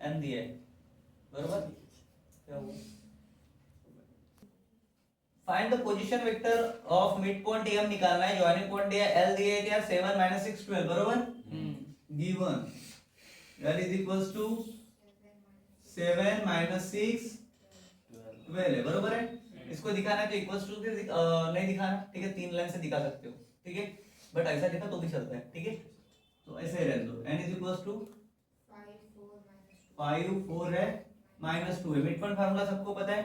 n दिया है बरोबर. क्या हुआ? Find the position vector of mid point M निकालना है. जॉइनिंग पॉइंट दिया l दिया है क्या 7 - 6 12 बरोबर. Given l is equals to 7 - 6 12 है बरोबर है. इसको दिखाना है तो इक्वल्स टू नहीं दिखाना. ठीक है, 3 लाइन से दिखा सकते हो. ठीक है, बट ऐसा लिखा तो भी चलता है. ठीक है, तो ऐसे रहने दो. n इज इक्वल्स टू 5 4 है -2 है. मिड पॉइंट फार्मूला सबको पता है.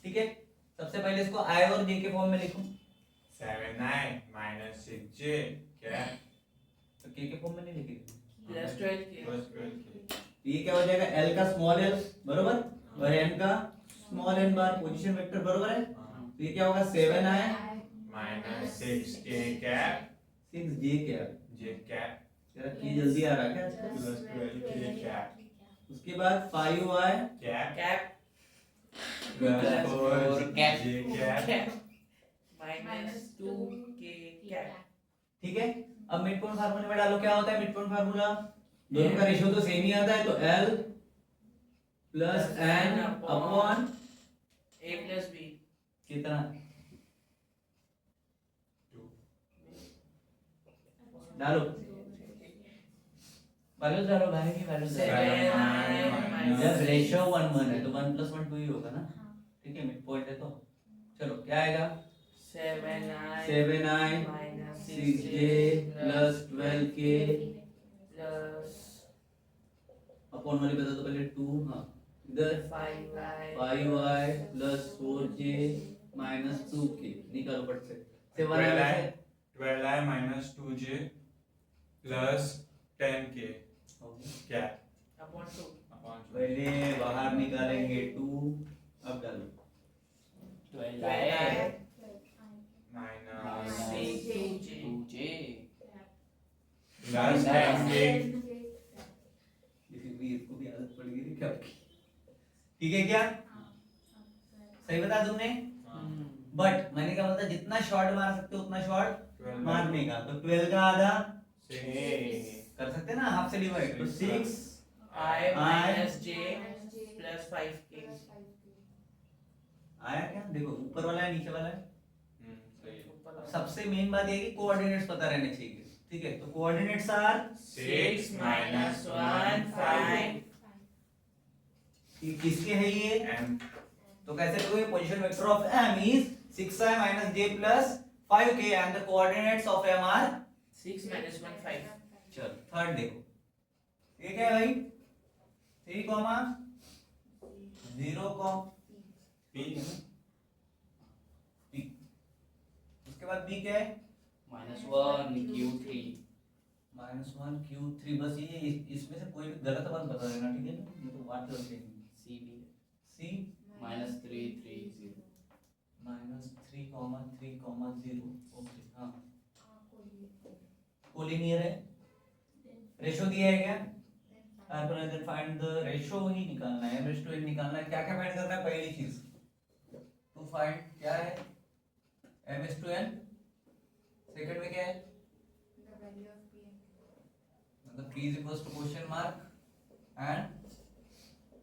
ठीक है, सबसे पहले इसको i और j के फॉर्म में लिखूं. 7i - 6j क्या तो k के फॉर्म में नहीं लिखेंगे. +12k. ये क्या हो जाएगा l का स्मॉल l बरोबर और n का स्मॉल n बार पोजीशन वेक्टर बरोबर है. तो ये क्या होगा 7i - 6k कैप 6j क्या j कैप जरा की जल्दी आ रहा है क्या. +12k कैप उसके बाद 5i cap +4 cap j cap -2k cap. ठीक है. अब मिड पॉइंट फार्मूले में डालो. क्या होता है मिड पॉइंट फार्मूला? दोनों का रेशियो तो सेम ही आता है. तो l plus n upon a plus b. कितना डालो. वैल्यूज डालो भाई की वैल्यूज. 7i जब रेशियो 1 1 है तो 1 + 1 2 ही होगा ना. ठीक है, मिड पॉइंट है तो चलो क्या आएगा 7i 7i - 6j plus 12k plus upon वाली बता दो पहले 2. हाँ, इधर 5i 5i plus 4j minus 2k निकालो फट से. 7i 12i - 2j plus 10k cap upon 2. पहले बाहर निकालेंगे 2. अब डालो 12i minus 2j plus 10k इसको भी आदत पड़ गई क्या. ठीक है क्या सही बता तुमने. बट मैंने क्या बोला था जितना शॉर्ट मार सकते हो उतना शॉर्ट मारने का. तो 12 का आधा कर सकते हैं ना, हाफ से डिवाइड. तो 6 I minus j plus 5k. आया क्या. देखो ऊपर वाला है नीचे वाला है. सही है. अब सबसे मेन बात ये है कि कोऑर्डिनेट्स पता रहने चाहिए. ठीक है, तो कोऑर्डिनेट्स आर 6 minus 1 5. ये किसके है ये. m तो कैसे लिखोगे position vector of m is 6i minus j plus 5k and the coordinates of m are 6 minus 1 5. चल थर्ड देखो. ये क्या है भाई 3 कॉमा 0 कॉमा p b. उसके बाद b क्या है -1 q3. -1 q3. बस ये इसमें से कोई भी गलत बात बता देना. ठीक है ना, ये तो बात कर देंगे. cb c -3 3 0. -3, 3, 0. ओके. हाँ, कोलिनियर है. रेशो दिया है क्या. फिर फाइंड द रेशो ही निकालना है. m/n निकालना है. क्या क्या फाइंड करना है. पहली चीज टू फाइंड क्या है m/n. सेकंड में क्या है मतलब p is equals to question mark and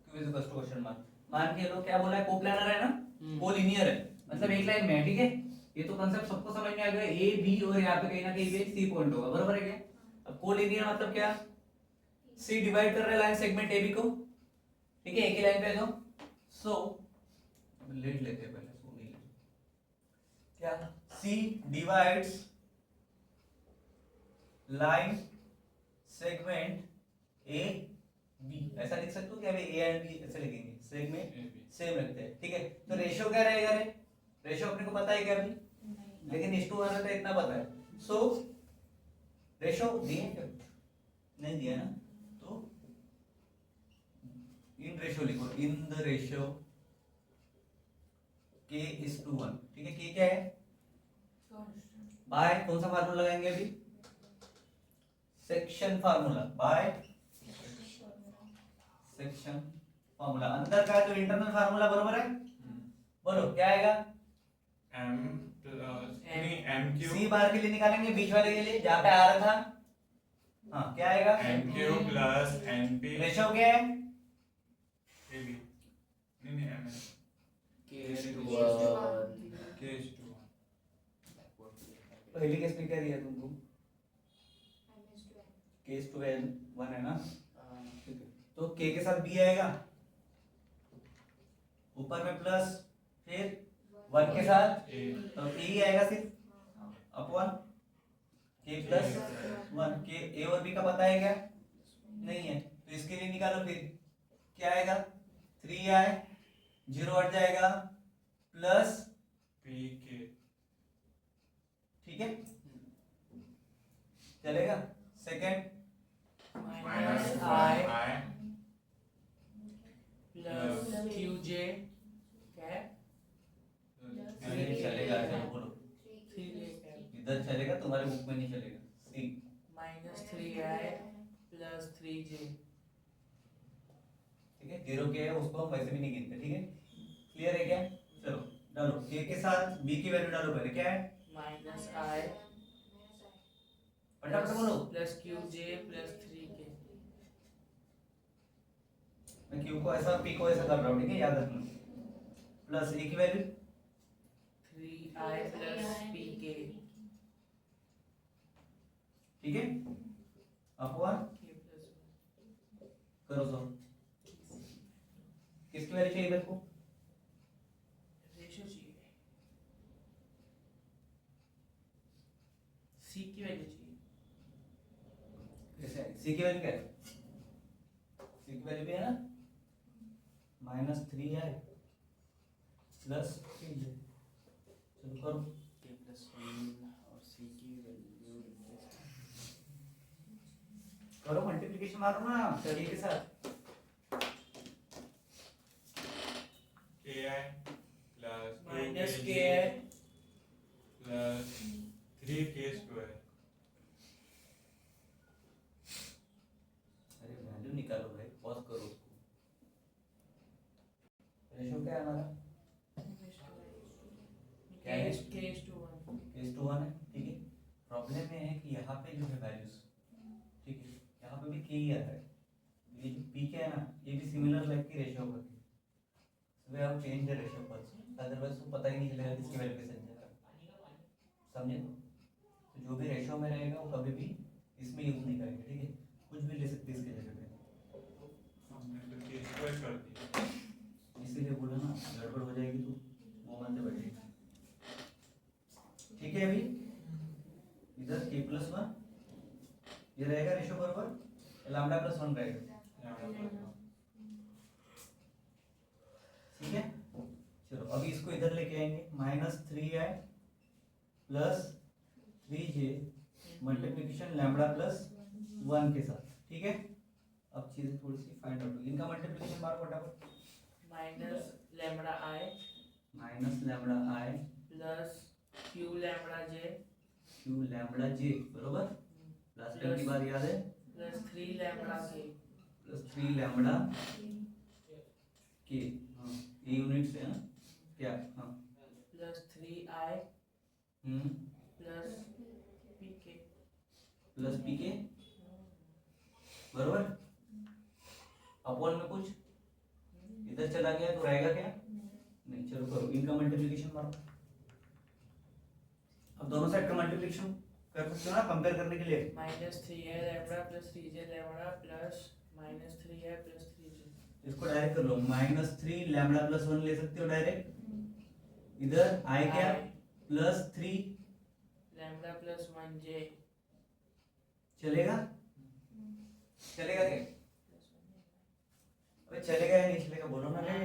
q is equals to question mark. मान के लो क्या बोला है कोप्लानर है ना, कोलिनियर है मतलब एक लाइन में है. ठीक है, ये तो कांसेप्ट सबको समझ में आ गया. ए बी और यहाँ पे कहीं ना कहीं पे सी पॉइंट होगा बरोबर है क्या. अब कोलिनियर मतलब क्या सी डिवाइड कर रहा है लाइन सेगमेंट ए बी को. ठीक है, एक ही लाइन पे दो. सो लेट लेते हैं पहले. सो नहीं क्या C divides line segment A B. ऐसा लिख सकते हो क्या भाई ए एंड बी ऐसे लिखेंगे सेगमेंट सेम रखते हैं. ठीक है, तो रेशियो क्या रहेगा रे. रेशियो अपने को पता है क्या अभी, लेकिन इस टू वाला तो इतना पता है. सो रेशियो दिए क्या नहीं दिया ना, तो इन रेशियो लिखो. In the ratio k is to 1. ठीक है, k क्या है बाय कौन सा फार्मूला लगाएंगे अभी section formula. By section formula. अंदर का है तो इंटरनल फार्मूला बरोबर है. बोलो क्या आएगा m plus m सी cube बार के लिए निकालेंगे बीच वाले के लिए जहां पे आ रहा था. हाँ क्या आएगा m cube plus np ratio क्या है नहीं नहीं m है K1 k is to 1 पहले केस में क्या दिया तुमको केस टू एन 1 है ना ठीक है तो k के साथ b आएगा ऊपर में प्लस फिर 1 के साथ a तो a ही आएगा सिर्फ upon k plus 1 k a और b का पता है क्या नहीं है तो इसके लिए निकालो फिर क्या आएगा 3i 0 हट जाएगा प्लस p k ठीक है चलेगा second minus -1 I I plus QJ क्या है नहीं चलेगा ऐसा बोलो 3J क्या है इधर चलेगा तुम्हारे बुक में नहीं चलेगा सी minus 3I plus 3J ठीक है 0 के है उसको हम वैसे भी नहीं गिनते ठीक है क्लियर है क्या चलो डालो k के साथ b की वैल्यू डालो पहले क्या है minus I फटाफट बोलो plus QJ plus 3K मैं q को ऐसा p को ऐसा कर रहा हूँ ठीक है याद रखना प्लस a की वैल्यू 3I plus PK ठीक है अपॉन K plus 1 करो सॉल्व किसकी वैल्यू चाहिए मेरे को रेशियो चाहिए C की वैल्यू चाहिए कैसे है c की वैल्यू क्या है c की वैल्यू भी है ना -3i प्लस 3j चलो करो K plus 1 और C की वैल्यू करो मल्टीप्लिकेशन मारो ना k के साथ ki plus minus 2kj KI plus 3k square अरे वैल्यू निकालो भाई पॉज करो उसको रेशियो क्या है हमारा क्या है? K is to 1 case to 1 है ठीक है प्रॉब्लम में है कि यहाँ पे जो है वैल्यूज ठीक है यहाँ पे भी k ही आ रहा है ये जो p क्या है ना ये भी सिमिलर लाइक की रेशियो होगी so we have changed the ratio first otherwise तो पता ही नहीं चलेगा किसकी वैल्यू कैसे जाएगा समझे तो जो भी रेशियो में रहेगा वो कभी भी इसमें यूज नहीं करेंगे ठीक है कुछ भी ले सकते हैं इसके जगह पे हमने तो k square कर दिया इसीलिए बोला ना गड़बड़ हो जाएगी तो वो मान से बैठेगी ठीक है अभी इधर k प्लस 1 ये रहेगा रेशियो बराबर लैम्डा प्लस 1 रहेगा ठीक है चलो अभी इसको इधर लेके आएंगे -3i plus 3j multiplication lambda plus 1 के साथ ठीक है अब चीजें थोड़ी सी फाइंड आउट होगी इनका मल्टीप्लिकेशन मारो फटाफट minus lambda I minus lambda i plus Q lambda J q lambda j बरोबर लास्ट टाइम की बात याद है plus 3 lambda K plus 3 lambda k हाँ ये यूनिट से है ना क्या हाँ plus 3I plus PK plus pk बरोबर अपॉन में कुछ इधर चला गया तो रहेगा क्या नहीं चलो करो इनका मल्टीप्लिकेशन मारो अब दोनों साइड का मल्टीप्लिकेशन कर सकते हो ना कंपेयर करने के लिए minus 3I lambda plus 3J lambda plus minus 3I plus 3J इसको डायरेक्ट कर लो -3 लैम्डा प्लस 1 ले सकते हो डायरेक्ट इधर i क्या प्लस 3 lambda plus 1J चलेगा चलेगा क्या अबे चलेगा या नहीं चलेगा बोलो ना रे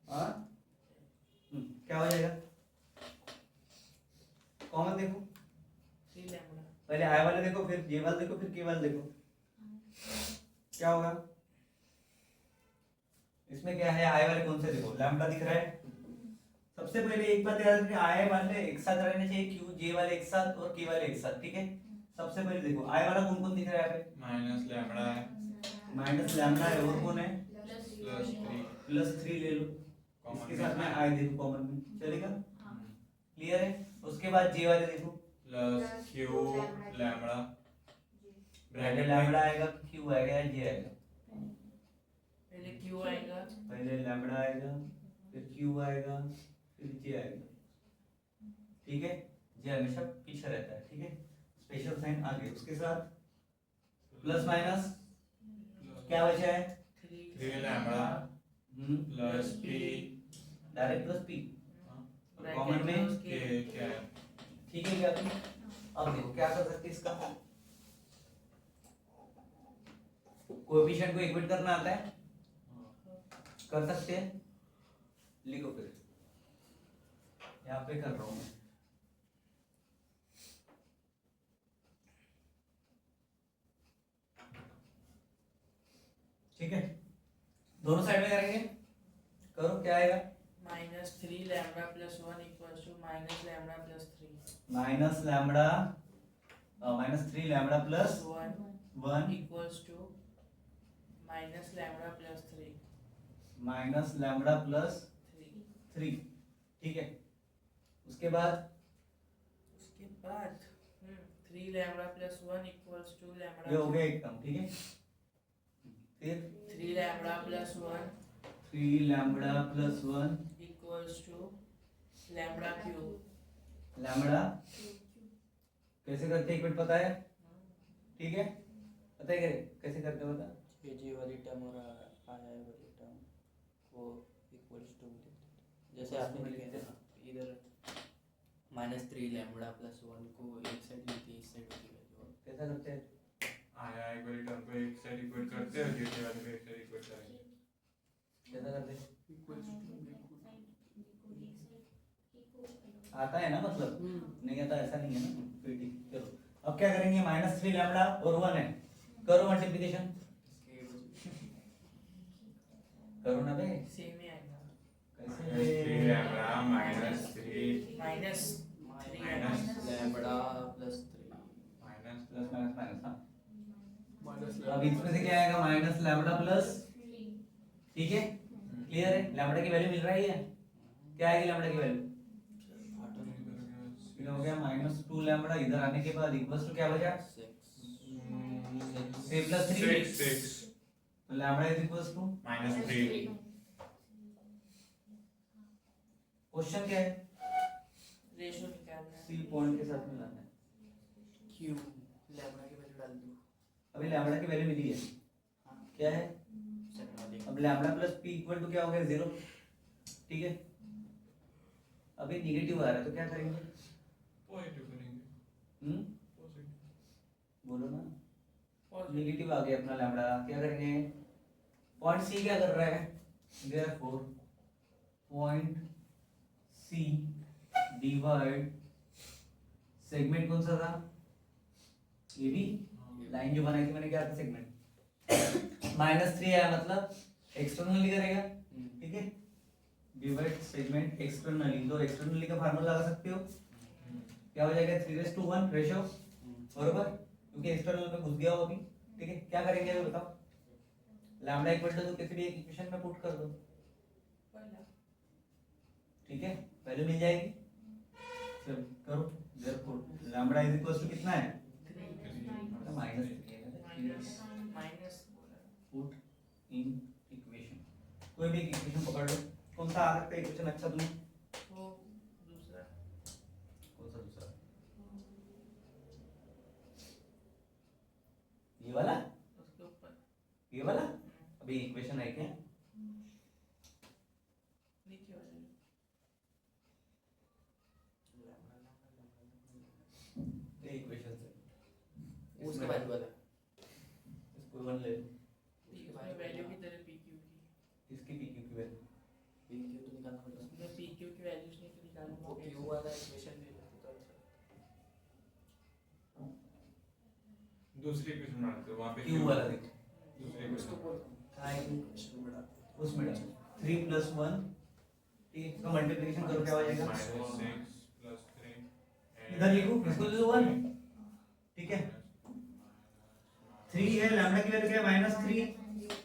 हाँ क्या हो जाएगा कॉमन देखो 3 lambda पहले आई वाले देखो फिर जे वाले देखो फिर के वाले देखो क्या होगा इसमें क्या है आई वाले कौन से देखो लैम्डा दिख रहा है सबसे पहले एक बात याद रखिए आई वाले एक साथ रहने चाहिए क्यू जे वाले एक साथ और के वाले एक साथ ठीक है सबसे पहले देखो आई वाला कौन कौन दिख रहा है यहाँ पे माइनस लैम्बडा है माइनस लैम्डा है और कौन है प्लस 3 प्लस 3 ले लो इसके साथ में आई देखो कॉमन में चलेगा क्लियर है उसके बाद जे वाले देखो प्लस क्यू लैम्बडा पहले लैम्डा आएगा क्यू आएगा या जे आएगा पहले क्यू आएगा, पहले लैम्बडा आएगा, फिर क्यू आएगा, फिर जे आएगा। ठीक है, जे हमेशा पीछे रहता है। ठीक है, स्पेशल साइन आगे, उसके साथ प्लस माइनस क्या बचा है? 3 lambda plus P, direct plus P bracket common में में के क्या है? ठीक है क्या तुम? अब देखो क्या कर सकते हैं इसका, कोएफिशिएंट को इक्वेट करना आता है? कर सकते हैं, लिखो फिर, यहाँ पे कर रहा हूँ मैं। ठीक है, दोनों साइड में करेंगे, करो क्या आएगा? -3 lambda plus 1 equals to minus lambda plus 3 minus lambda -3 lambda plus 1 equals to minus lambda plus 3 minus lambda plus 3। ठीक है, उसके बाद 3 लैम्बडा प्लस 1 इक्वल्स टू ये लैम्बडा हो गया एक टर्म। ठीक है, फिर 3 lambda plus 1 3 lambda plus 1 equals to lambda cube. Lambda कैसे करते हैं एक मिनट पता है? ठीक है, पता है कैसे करते हो? बता। ये जी वाली टर्म और आया वाली टर्म वो इक्वल्स टू जैसे आपने लिखे थे ना इधर -3 लैम्बडा प्लस 1 को एक साइड लेके इस साइड की वैल्यू कैसा करते हैं? आया एक वाली टर्म को एक साइड इक्वेट करते हैं, जे वाले को एक साइड इक्वेट करेंगे। कैसा करते हैं? इक्वल्स आता है ना, मतलब नहीं आता ऐसा नहीं है ना, फिर ठीक। चलो अब क्या करेंगे? -3 लैम्बडा और 1 है, करो मल्टीप्लिकेशन, करो ना बे। सेम ही आएगा, कैसे? 3 lambda -3 minus minus lambda plus 3 minus plus minus minus, हाँ। माइनस अब इसमें से क्या आएगा? माइनस लैम्बडा प्लस, ठीक है, क्लियर है? लैम्बडा की वैल्यू मिल रही है, क्या आएगी लैम्बडा की वैल्यू? फिर हो गया -2 लैम्बडा, इधर आने के बाद इक्वल्स टू क्या बचा? 3 प्लस 3 6 तो lambda is equals to -3 question क्या है? रेशियो निकालना है। सी पॉइंट के साथ मिलाना है। क्यू लैम्बडा की वैल्यू डाल दो। अभी लैम्बडा की वैल्यू मिली है, क्या है? सेकंड वाली अब lambda plus P equal to क्या हो गया? 0। ठीक है, अभी निगेटिव आ रहा है तो क्या करेंगे? पॉजिटिव करेंगे, पॉजिटिव बोलो ना। और नेगेटिव आ गया अपना लैम्बडा, क्या करेंगे? पॉइंट सी क्या कर रहा है? Therefore point C divide segment कौन सा था? ये भी लाइन जो बनाई थी मैंने, क्या था सेगमेंट? -3 आया मतलब एक्सटर्नली करेगा। ठीक है, डिवाइड सेगमेंट एक्सटर्नली, तो एक्सटर्नली का फार्मूला लगा सकते हो, क्या हो जाएगा? 3:1 रेशियो, बरोबर, क्योंकि एक्सटर्नल में घुस गया हो अभी। ठीक है, क्या करेंगे अभी बताओ? लैम्बडा इक्वल टू किसी भी एक इक्वेशन में पुट कर दो, ठीक है, वैल्यू मिल जाएगी। चलो करो, therefore lambda is equal to कितना है? माइनस पुट इन इक्वेशन, कोई भी इक्वेशन पकड़ लो, कौन सा आ सकता है इक्वेशन अच्छा तुम्हें? वो दूसरा कौन सा दूसरा? ये वाला, उसके ऊपर ये वाला। अभी इक्वेशन है क्या? नीचे वाले ये इक्वेशन है, उसके बाद वाला इसको 1 ले लो, इसमें वैल्यू की तरह पीक्यू की, इसकी पी क्यू की वैल्यू, क्यू तो निकालना पड़ेगा। उसमें पीक्यू की वैल्यूज नहीं तो निकालूंगा वो क्यू वाला इक्वेशन भी है तो अच्छा दूसरी इक्वेशन बनाते हैं वहां पे क्यू वाला देखो, दूसरी उसको इक्वेशन बोल इक्वेशन बड़ा उसमें डालो 3 + 1, ठीक है, इसका मल्टीप्लिकेशन करो क्या हो जाएगा? -6 + 3 इधर लिखो, इसको ले लो 1, ठीक है, 3 है, लैम्बडा की वैल्यू क्या है? -3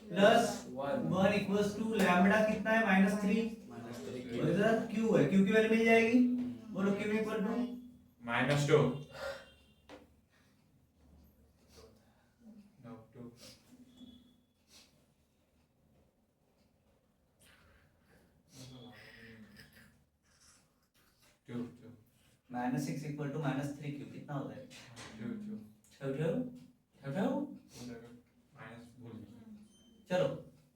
+ 1 इक्वल्स टू लैम्बडा कितना है? -3, और इधर क्यू है, क्यू की वैल्यू मिल जाएगी, बोलो Q equal to -2 No, 2 -6 equal to -3 cube कितना होता है? जो जो छठो माइनस भूल गया। चलो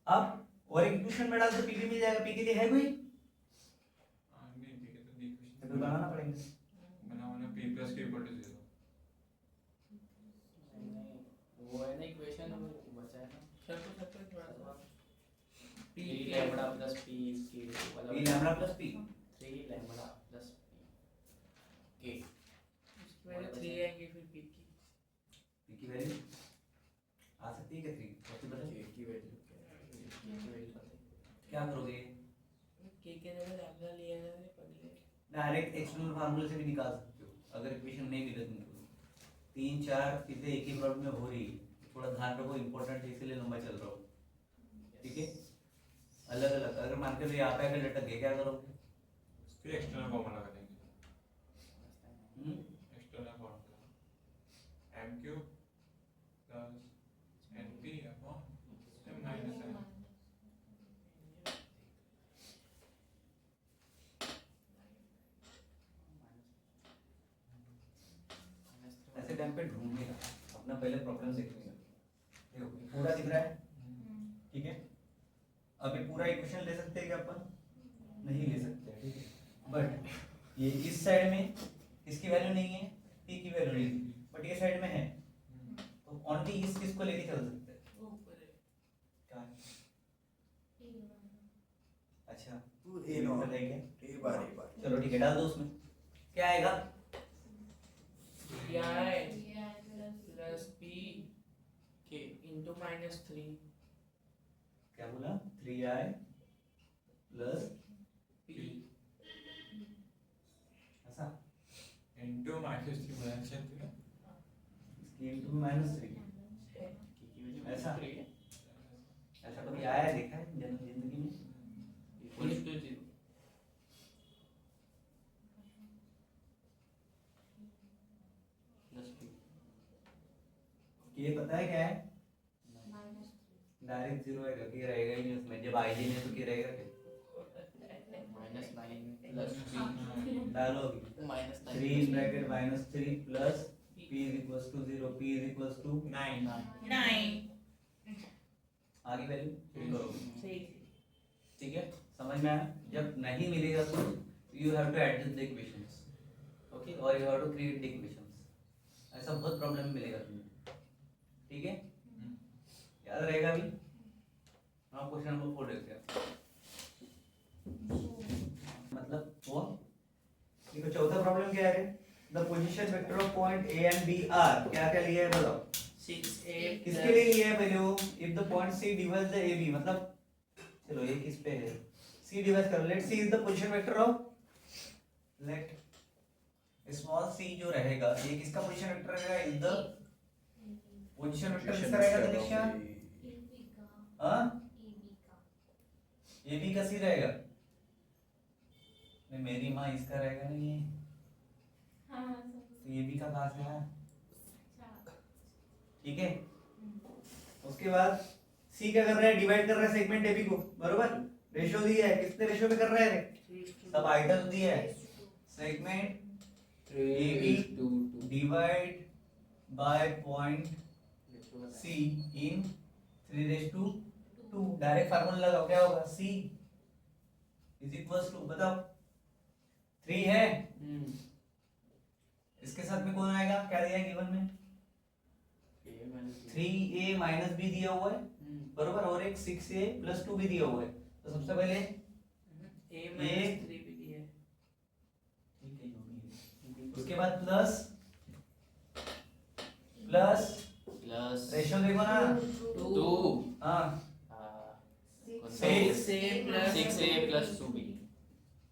अब और एक इक्वेशन में डाल दो, पी भी मिल जाएगा। पी के लिए है कोई? नहीं ठीक है, तो दी तो क्वेश्चन बनाना पड़ेगा। बनाओ ना, p plus q equal to 0। वो है ना इक्वेशन बचा है ना, छठो थोड़ा सा p lambda plus p k वाला P lambda plus P 3 lambda plus p k पहले 3 आएंगे फिर p की पी की वैल्यू आ सकती है क्या? 3 पॉसिबल है? k की वैल्यू पता है। क्या करोगे? k के जगह लैम्बडा लिया जाए पहले डायरेक्ट एक्सटर्नल फार्मूले से भी निकाल सकते हो अगर इक्वेशन नहीं मिले तुमको। 3-4 चीजें एक ही प्रॉब्लम में हो रही है, थोड़ा ध्यान रखो, इंपॉर्टेंट है इसलिए लंबा चल रहा हो। ठीक है, अलग अलग। अगर मान के यहाँ पे अगर लटक गए क्या करोगे? फिर एक्सटर्नल फॉर्मूला लगा देंगे। External formula m cube plus np upon m minus n। ऐसे टाइम पे ढूंढेगा अपना, पहले प्रॉब्लम देखेगा। देखो पूरा दिख रहा है, ठीक है। अब ये पूरा इक्वेशन ले सकते हैं क्या अपन? नहीं ले सकते, ठीक है। बट ये इस साइड में इसकी वैल्यू नहीं है, p की वैल्यू नहीं है, बट ये साइड में है, तो ओनली इस किसको लेके चल सकते हैं? ऊपर है क्या है? अच्छा ए नॉट है क्या? ए बार चलो ठीक है, डाल दो उसमें। क्या आएगा? pi plus p k into -3 क्या बोला? 3i प्लस p ऐसा, इनटू माइनस 3 बनाना चाहते हैं। इसकी इनटू -3 k की वैल्यू ऐसा? 3 है ऐसा कभी आया है, देखा है जिंदगी में? इक्वल्स टू 0 प्लस p ये पता है क्या है? डायरेक्ट 0 है, क्योंकि रहेगा ही नहीं उसमें। जब आई नहीं तो क्या रहेगा? क्या -9 प्लस p डालो अभी। -9 3 in bracket -3 plus p is equals to 0, p is equals to 9 9 आगे वैल्यू करो। सही ठीक है, समझ में आया? जब नहीं मिलेगा तो you have to adjust the equations, okay, और you have to create the equations. ऐसा बहुत प्रॉब्लम मिलेगा तुम्हें, ठीक है, याद रहेगा अभी। हाँ, क्वेश्चन नंबर 4 देखते हैं। मतलब वो देखो, चौथा प्रॉब्लम क्या है? The position vector of point A and B are, क्या क्या लिया है बताओ? 6a किसके लिए लिया है पहले वो? If the point C divides the A B, मतलब चलो ये किस पे है? सी डिवाइड करो। Let C is the position vector of, let small C जो रहेगा ये किसका पोजीशन वेक्टर रहेगा? इज द पोजीशन वेक्टर किसका रहेगा तनिष्का? हां, ए बी का सी रहेगा। नहीं, मेरी माँ इसका रहेगा नहीं ये, तो ए बी का कहाँ से है? ठीक है, उसके बाद सी क्या कर रहा है? डिवाइड कर रहा है सेगमेंट ए बी को, बरोबर। रेशियो दिया है, कितने रेशियो में कर रहा है? सब आइटम दिया है। Segment A B divide by point C in 3:2। Direct formula लगाओ, क्या होगा? सी इज इक्वल्स टू, बताओ 3 है, इसके साथ में कौन आएगा? क्या दिया है गिवन में? 3a माइनस b दिया हुआ है, बरोबर, और एक 6a प्लस 2 भी दिया हुआ है। तो सबसे पहले a -3 भी दिया है, ठीक है, जो भी है। उसके बाद प्लस प्लस प्लस रेशियो देखो ना, 2 हाँ, 6a प्लस 2b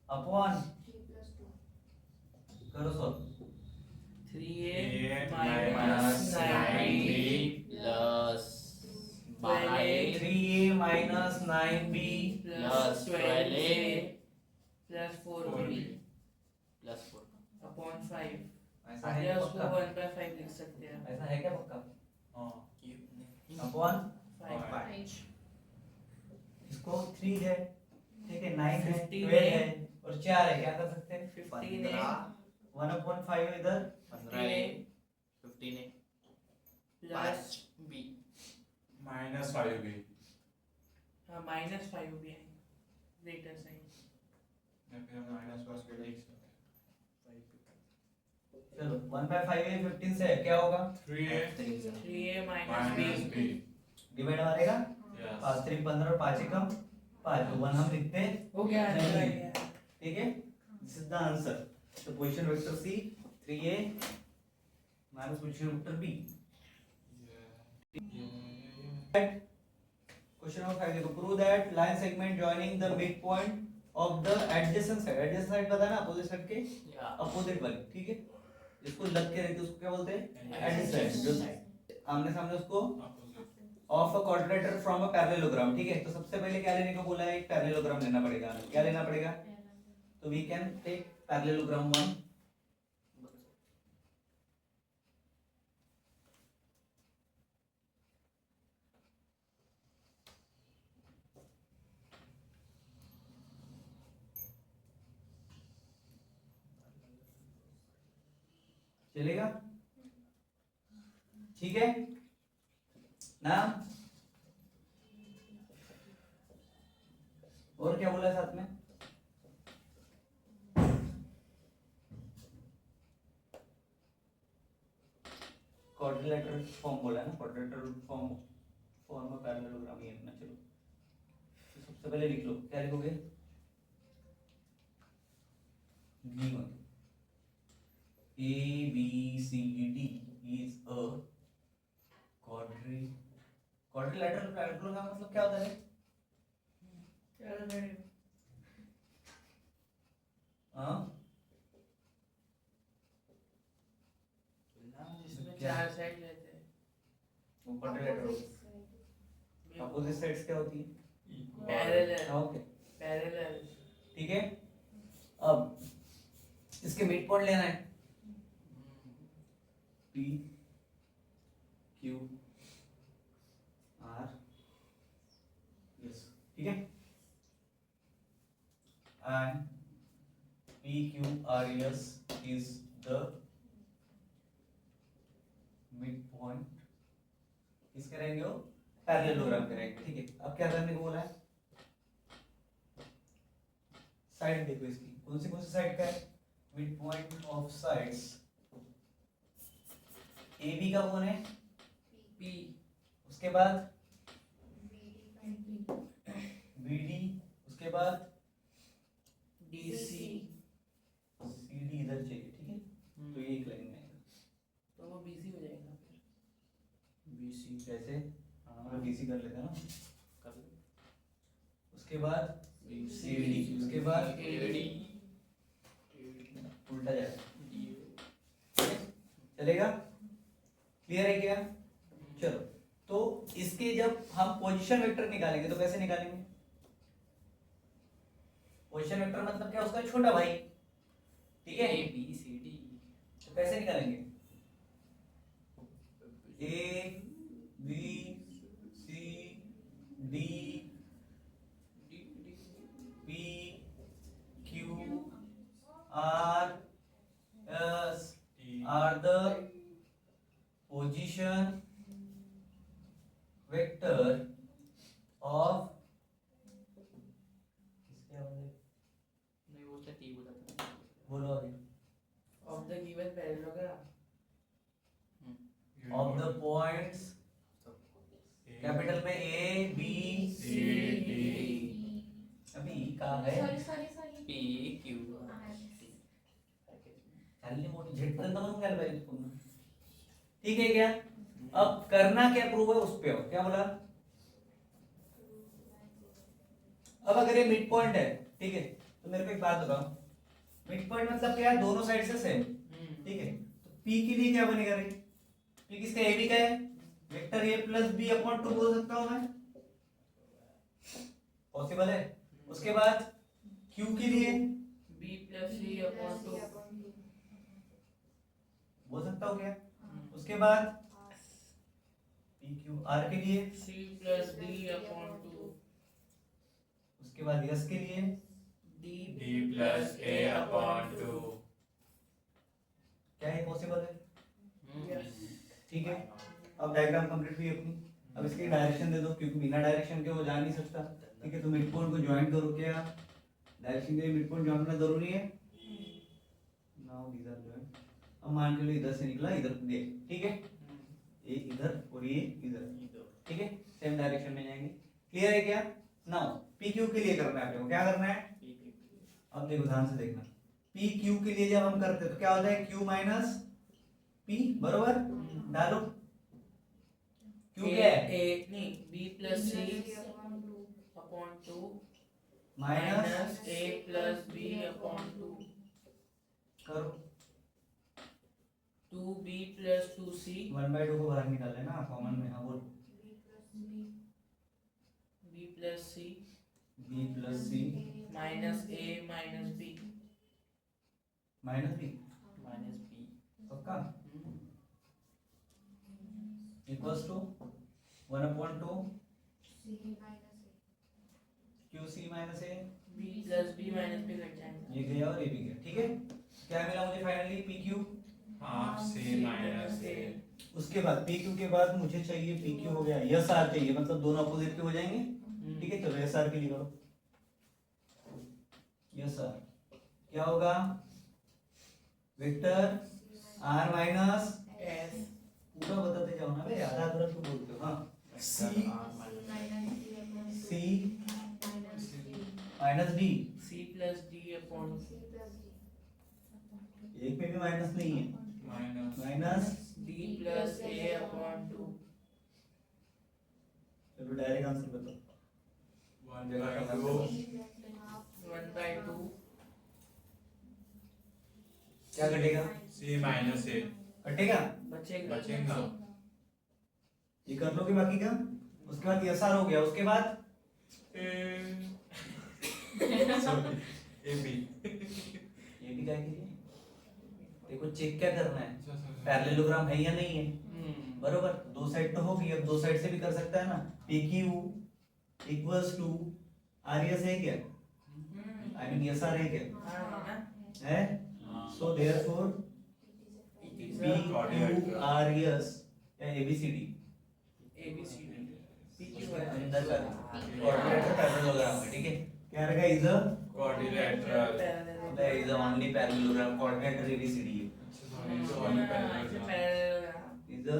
अपॉन करो solve. 3a minus 9b plus 3a minus 9b plus 12a plus 4b plus 4 upon 5। ऐसा है या क्या उसको पक्का? 1/5 लिख सकते हैं। ऐसा है क्या पक्का? हां अपॉन 5 इसको 3 है, ठीक है, 9 है, 15 12 है और 4 है, क्या कर सकते हैं? 15 है 1/5 इधर 15a 15a plus b -5b हाँ -5 भी है ग्रेटर साइन या फिर -1 के लिए चलो 1/5 ये 15 से है क्या होगा 3a 3a minus -b divide मारेगा यस 5 3 15 और 5 एकम 5 1 हम लिखते हो गया नहीं। आंसर आ गया ठीक है दिस इज द आंसर तो position vector C 3a minus position vector B question number 5 देखो prove that line segment joining the mid point of the adjacent side पता है ना अपोजिट साइड के या अपोजिट वाली ठीक है जिसको लग के रहती है उसको क्या बोलते हैं एडजेसेंट जो आमने सामने उसको of a quadrilateral from a parallelogram ठीक है तो सबसे पहले क्या लेने को बोला है एक पैरेललोग्राम लेना पड़ेगा क्या लेना पड़ेगा तो वी कैन टेक पैरेललोग्राम 1 चलेगा ठीक है ना और क्या बोला है साथ में क्वाड्रिलेटरल फॉर्म बोला है ना quadrilateral form form of parallelogram ये ना चलो तो सबसे पहले लिख लो क्या लिखोगे given A B C D is a quadrilateral parallelogram का मतलब क्या होता है चलो मेरे हाँ इसमें क्या? 4 साइड लेते हैं वो quadrilateral अपोजिट साइड्स क्या होती है पैरेलल ओके पैरेलल ठीक है अब इसके मिड पॉइंट लेना है P Q R यस ठीक है and P Q R S is the mid point किसके रहेंगे वो पैरेललोग्राम के रहेंगे ठीक है अब क्या करने को बोला है साइड देखो इसकी कौन सी साइड का है mid point of sides A B का कौन है P उसके बाद बी डी उसके बाद DC सी डी इधर चाहिए ठीक है तो ये एक लाइन में आएगा तो वो BC हो जाएगा फिर बी सी कैसे हाँ बी सी कर लेते हैं ना कर लो उसके बाद सी डी उसके बाद AD उल्टा जाएगा चलेगा क्लियर है क्या चलो तो इसके जब हम पोजीशन वेक्टर निकालेंगे तो कैसे निकालेंगे पोजीशन वेक्टर मतलब क्या उसका छोटा भाई ठीक है A B C D तो कैसे निकालेंगे A B C D P Q R S are the position vector of किसके नहीं वो क्या T बोला था बोलो अभी of the given parallelogram of the points capital में A B C D अभी कहाँ है P Q R चालली मोठी झटकन तर म्हणून घ्यायला पाहिजे पुन्हा ठीक है क्या अब करना क्या प्रूव है उस पे हो क्या बोला अब अगर ये मिड पॉइंट है ठीक है तो मेरे को एक बात बताओ मिड पॉइंट मतलब क्या है दोनों साइड से सेम ठीक है तो P के लिए क्या बनेगा रे P किसका AB का है vector A plus B upon 2 बोल सकता हूं मैं पॉसिबल है उसके बाद Q के लिए B plus C upon 2 बोल सकता हूं क्या उसके बाद P Q R के लिए C plus D upon 2 उसके बाद S के लिए D D plus A upon 2 क्या ये पॉसिबल है? Yes. ठीक है, अब डायग्राम कंप्लीट हुई अपनी। अब इसकी डायरेक्शन दे दो, क्योंकि बिना डायरेक्शन के वो जा नहीं सकता। ठीक है, तो मिड पॉइंट को ज्वाइन करो। क्या डायरेक्शन के लिए मिड पॉइंट ज्वाइन करना जरूरी है? Now these are join. अब मान के लो इधर से निकला, इधर दे, ठीक है, ये इधर और ये इधर, ठीक है, सेम डायरेक्शन में जाएंगे। क्लियर है क्या? नाउ पी क्यू के लिए करना है आपको, क्या करना है? अब देखो ध्यान से देखना, पी क्यू के लिए जब हम करते हैं तो क्या होता है? क्यू माइनस पी, बरोबर? डालो, क्यू क्या है? A नहीं B plus C upon 2 minus minus A plus B upon 2 करो, 2B plus 2C 1/2 को बाहर निकाल लेना कॉमन में। हाँ बोल, B plus C b plus C minus A minus B minus B, minus B पक्का? Equals to 1/2 Q C minus A, B plus B minus B cut जाएगा। ये गया और ये भी गया। ठीक है, क्या मिला मुझे finally? P Q. Half C minus A. उसके बाद पी क्यू के बाद मुझे चाहिए पी क्यू हो गया, यस आर चाहिए, मतलब दोनों अपोजिट के हो जाएंगे। ठीक है, चलो एस आर के लिए करो। यस आर क्या होगा? वेक्टर आर माइनस S पूरा बताते जाओ ना बे, आधा आधा क्यों बोलते हो? हाँ, C minus D, C plus D upon एक में भी माइनस नहीं है, minus D plus A upon 2 चलो डायरेक्ट आंसर बताओ। 1/2 क्या घटेगा? सी माइनस ए घटेगा, बचेगा। बचेगा ये कर लोगे बाकी का। उसके बाद यस आर हो गया, उसके बाद ए बी। ये भी क्या के लिए? देखो चेक क्या करना है, पैरेललोग्राम है या नहीं है, बरोबर? दो साइड तो होगी, अब दो साइड से भी कर सकता है ना। P Q equals to R S है क्या? आई मीन यस आर है क्या? है, so therefore P Q R S या एबीसीडी ABCD इसके अंदर का कोऑर्डिनेटर पैरेललोग्राम है। ठीक है, क्या रहेगा? Is a quadrilateral. मतलब is a only parallelogram, coordinator ABCD है, is a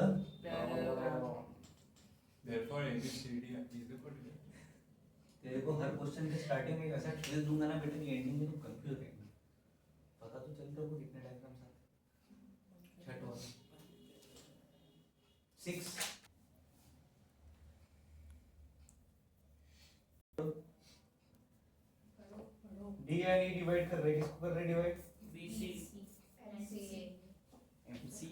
Therefore, ABCD is a quadrilateral. तेरे को हर क्वेश्चन के स्टार्टिंग में एक ऐसा ट्विस्ट दूंगा ना बेटा कि एंडिंग में तुम कंफ्यूज हो जाएगा। पता तो चलता होगा कितने डायग्राम्स आते हैं। छठवां 6 डी एंड ई डिवाइड कर रहे हैं, किसको कर रहे हैं डिवाइड? BC एमसी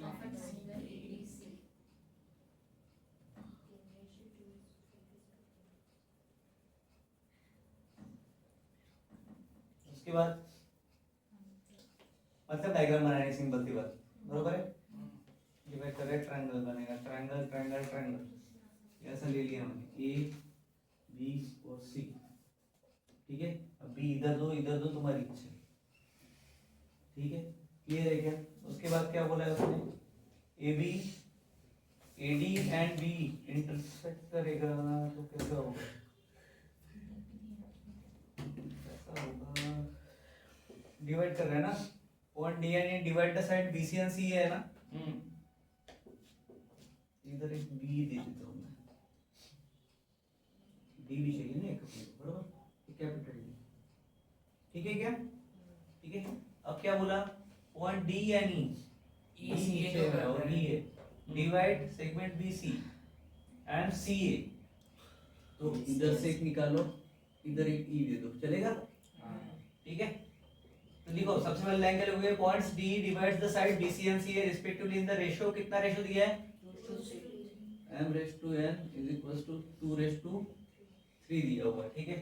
उसके बाद मतलब डायग्राम बनाने सिंपल सी बात, बरोबर है? डिवाइड कर रहे हैं, ट्रायंगल बनेगा, ट्रायंगल ट्रायंगल ट्रायंगल ऐसा ले लिया हमने, ए बी और सी। ठीक है, अब बी इधर दो तुम्हारी इच्छा। ठीक है, क्लियर है क्या? उसके बाद क्या बोला है उसने? A B A D and B intersect करेगा तो कैसा होगा? कैसा होगा? डिवाइड कर रहे हैं ना, point D and divide the side B C and C है ना। इधर एक बी दे देता हूँ मैं, डी भी चाहिए ना एक, बरोबर? Capital D. ठीक है क्या? ठीक है, अब क्या बोला? Point D and E, E C नीचे है और ई है, divide segment B C and C A. तो इधर से एक निकालो, इधर एक ई दे दो, चलेगा? ठीक है, तो लिखो सबसे पहले लाइन क्या लिखोगे? Points D divides the side BC and CA respectively in the ratio, कितना रेशियो दिया है? m raised to n is equals to 2 raised to 3 दिया हुआ है। ठीक है,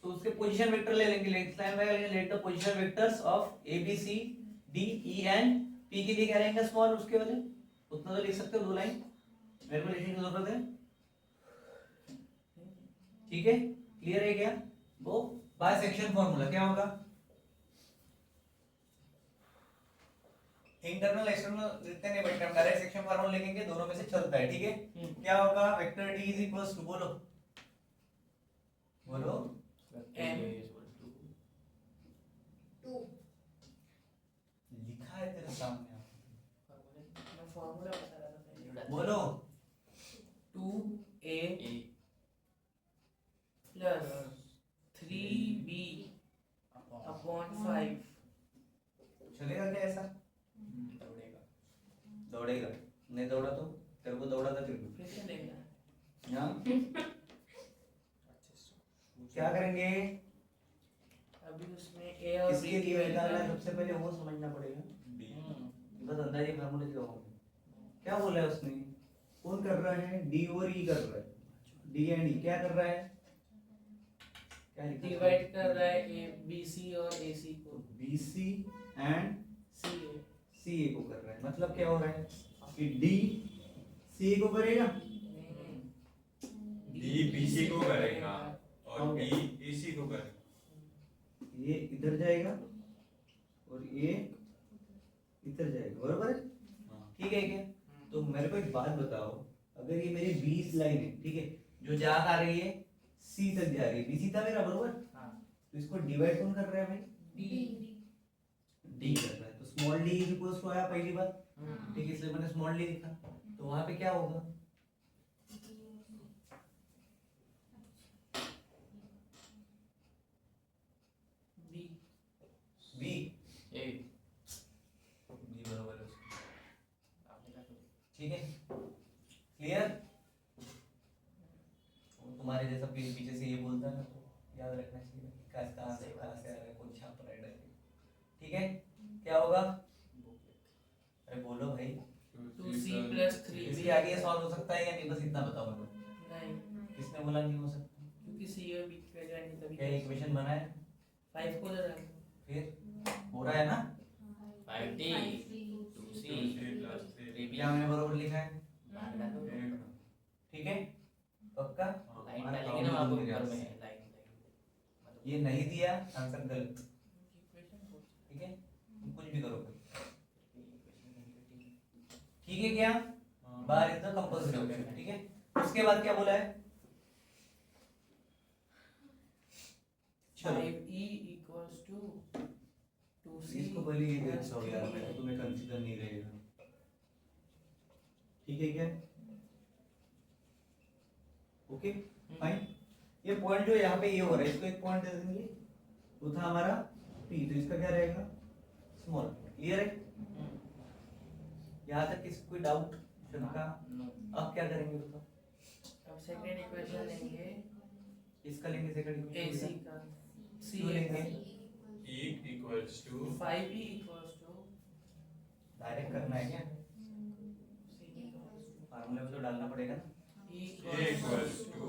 तो उसके पोजीशन वेक्टर ले लेंगे, नेक्स्ट लाइन में लेंगे let the position vectors of A B C D E and P के लिए क्या रहेंगे? स्मॉल, उसके वाले उतना तो लिख सकते हो, दो लाइन मेरे को लिखने की जरूरत है। ठीक है, क्लियर है क्या? वो बाय सेक्शन फार्मूला क्या होगा? इंटरनल एक्सटर्नल लिखते नहीं बेटा, हम डायरेक्ट सेक्शन फॉर्मूला लिखेंगे, दोनों में से चलता है, ठीक है। क्या होगा, vector D is equals to, बोलो बोलो, M लिखा है तेरे सामने, मैं फॉर्मूला बता रहा था पहले। बोलो 2a ए plus 3b upon 5 चलेगा क्या ऐसा, दौड़ेगा। दौड़ेगा, नहीं दौड़ा तो तेरे को दौड़ा था, तेरे फिर चलेगा। को यहाँ क्या करेंगे, अभी उसमें a और b इसके की लिए वैल्यू निकालना है, सबसे पहले वो समझना पड़ेगा, बस अंदाजे फार्मूले से होंगे। क्या बोला है उसने, कौन कर रहा है, डी और ई कर रहा है, डी एंड ई क्या कर रहा है, क्या लिखा है? डिवाइड कर रहा है a b c और a c को, B C and c a C A को कर रहा है, मतलब क्या हो रहा है कि डी सी ए को करेगा, डी बीसी को करेगा और Okay. बी एसी को करेगा। ये इधर जाएगा और ये इधर जाएगा, बरोबर है, हाँ। ठीक है क्या। तो मेरे को एक बात बताओ, अगर ये मेरी 20 लाइन है, ठीक है, जो जा आ रही है सी तक जा रही है, बीसी था मेरा, बरोबर, तो इसको डिवाइड कौन कर रहा है भाई, डी कर रहा है, तो small D is equals to आया पहली बात, ठीक है, इसलिए मैंने स्मॉल डी लिखा, तो वहां पे क्या होगा, b बी ए बी बरोबर है उसका, आपने क्या कहा? ठीक है, क्लियर। तुम्हारे जैसा पीछे से ये बोलता है ना, तो याद रखना चाहिए कहाँ से आ रहा है, कौन छाप रहा है, ठीक है। क्या होगा, अरे बोलो भाई, 2c plus 3b इसके आगे सॉल्व हो सकता है या नहीं, बस इतना बताओ मेरे को, नहीं, किसने बोला नहीं हो सकता, क्योंकि c और b की वैल्यू आएंगी तभी क्या इक्वेशन बनाए, 5 को दे फिर हो रहा है ना, 5d 2c 2c plus 3b क्या मैंने बरोबर लिखा है, बाहर डालो। ठीक है, पक्का। लाइन हमारा डालेंगे ना काम वहाँ हो पे गया। ऊपर में लाइन लाइन। ये नहीं दिया, आंसर गलत, ठीक है, तुम कुछ भी करो, ठीक है क्या, bar is the compulsory option, ठीक है। उसके बाद क्या बोला है, चलो 5e equals to 2c इसको पहले ये देख plus लो यार, मैं तो 3b तुम्हें कंसीडर नहीं रहेगा, ठीक है क्या, ओके फाइन। ये पॉइंट जो यहाँ पे ये हो रहा है, इसको एक पॉइंट दे देंगे, वो था हमारा P, तो इसका क्या रहेगा, स्मॉल, क्लियर है, यहाँ तक किसी कोई डाउट शंका, अब क्या करेंगे बताओ, अब सेकंड इक्वेशन लेंगे इसका लेंगे सेकंड ac का c क्यों लेंगे, E equals to 5e equals to direct करना है क्या, c equals to फार्मूले में तो डालना पड़ेगा ना, e A equals to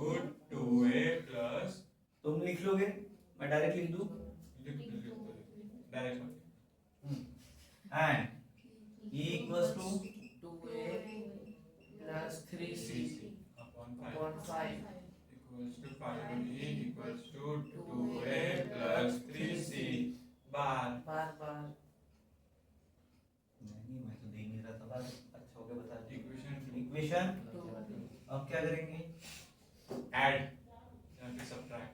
2a plus तुम लिख लोगे, मैं डायरेक्ट लिख दूं, direct and E equals to 2a plus 3c upon 5 upon 5 equals to 5e equals to 2a plus 3c बार बार बार नहीं मैं तो देख नहीं रहा था, बस अच्छा हो गया बता दी, इक्वेशन इक्वेशन, 2 अब क्या करेंगे, ऐड या फिर सब्ट्रैक्ट